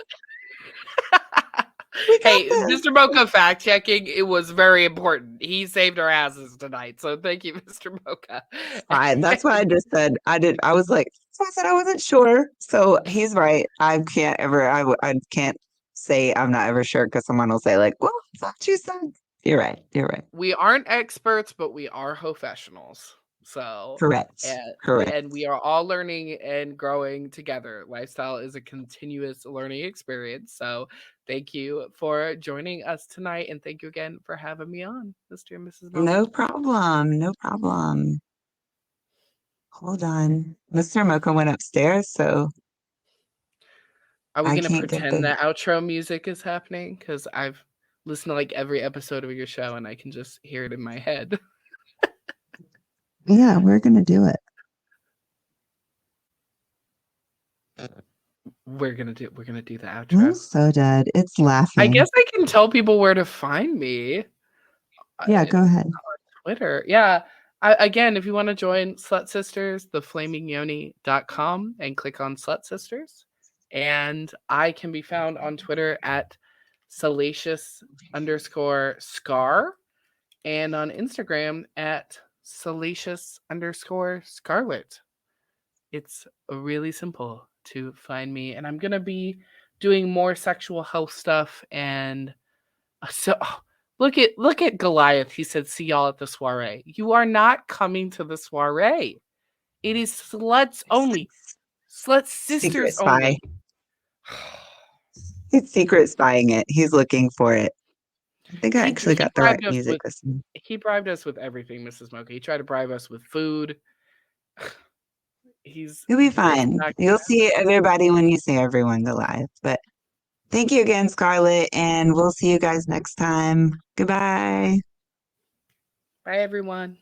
Hey, Mr. Mocha fact checking, it was very important. He saved our asses tonight. So thank you, Mr. Mocha. Fine. That's what I just said. I was like, so I said I wasn't sure. So he's right. I can't say I'm not ever sure, because someone will say like, well, I thought you said. You're right. We aren't experts, but we are professionals. So, Correct. and Correct. we are all learning and growing together. Lifestyle is a continuous learning experience. So, thank you for joining us tonight, and thank you again for having me on, Mr. and Mrs. Mocha. No problem. No problem. Hold on. Mr. Mocha went upstairs, so Are we I gonna can't get pretend the. that outro music is happening? Because I've listened to like every episode of your show, and I can just hear it in my head. Yeah, we're gonna do it. We're gonna do the I'm outro. so dead. It's I laughing. guess I can tell people where to find me. Yeah, go ahead. Twitter. Yeah. Again, if you want to join Slut Sisters, theflamingyoni.com and click on Slut Sisters. And I can be found on Twitter at Salacious_Scar and on Instagram at Salacious_Scarlet. It's really simple to find me. And I'm going to be doing more sexual health stuff. And so look at Goliath. He said, "See y'all at the soiree." You are not coming to the soiree. It is sluts only. Slut Secret sisters spy. only. He's secret spying it. He's looking for it. I think I He actually got the right bribed us music with this time. he bribed us with everything, Mrs. Mocha. He tried to bribe us with food. You'll be it's fine. not You'll gonna see everybody when you see everyone alive. But thank you again, Scarlett, and we'll see you guys next time. Goodbye. Bye, everyone.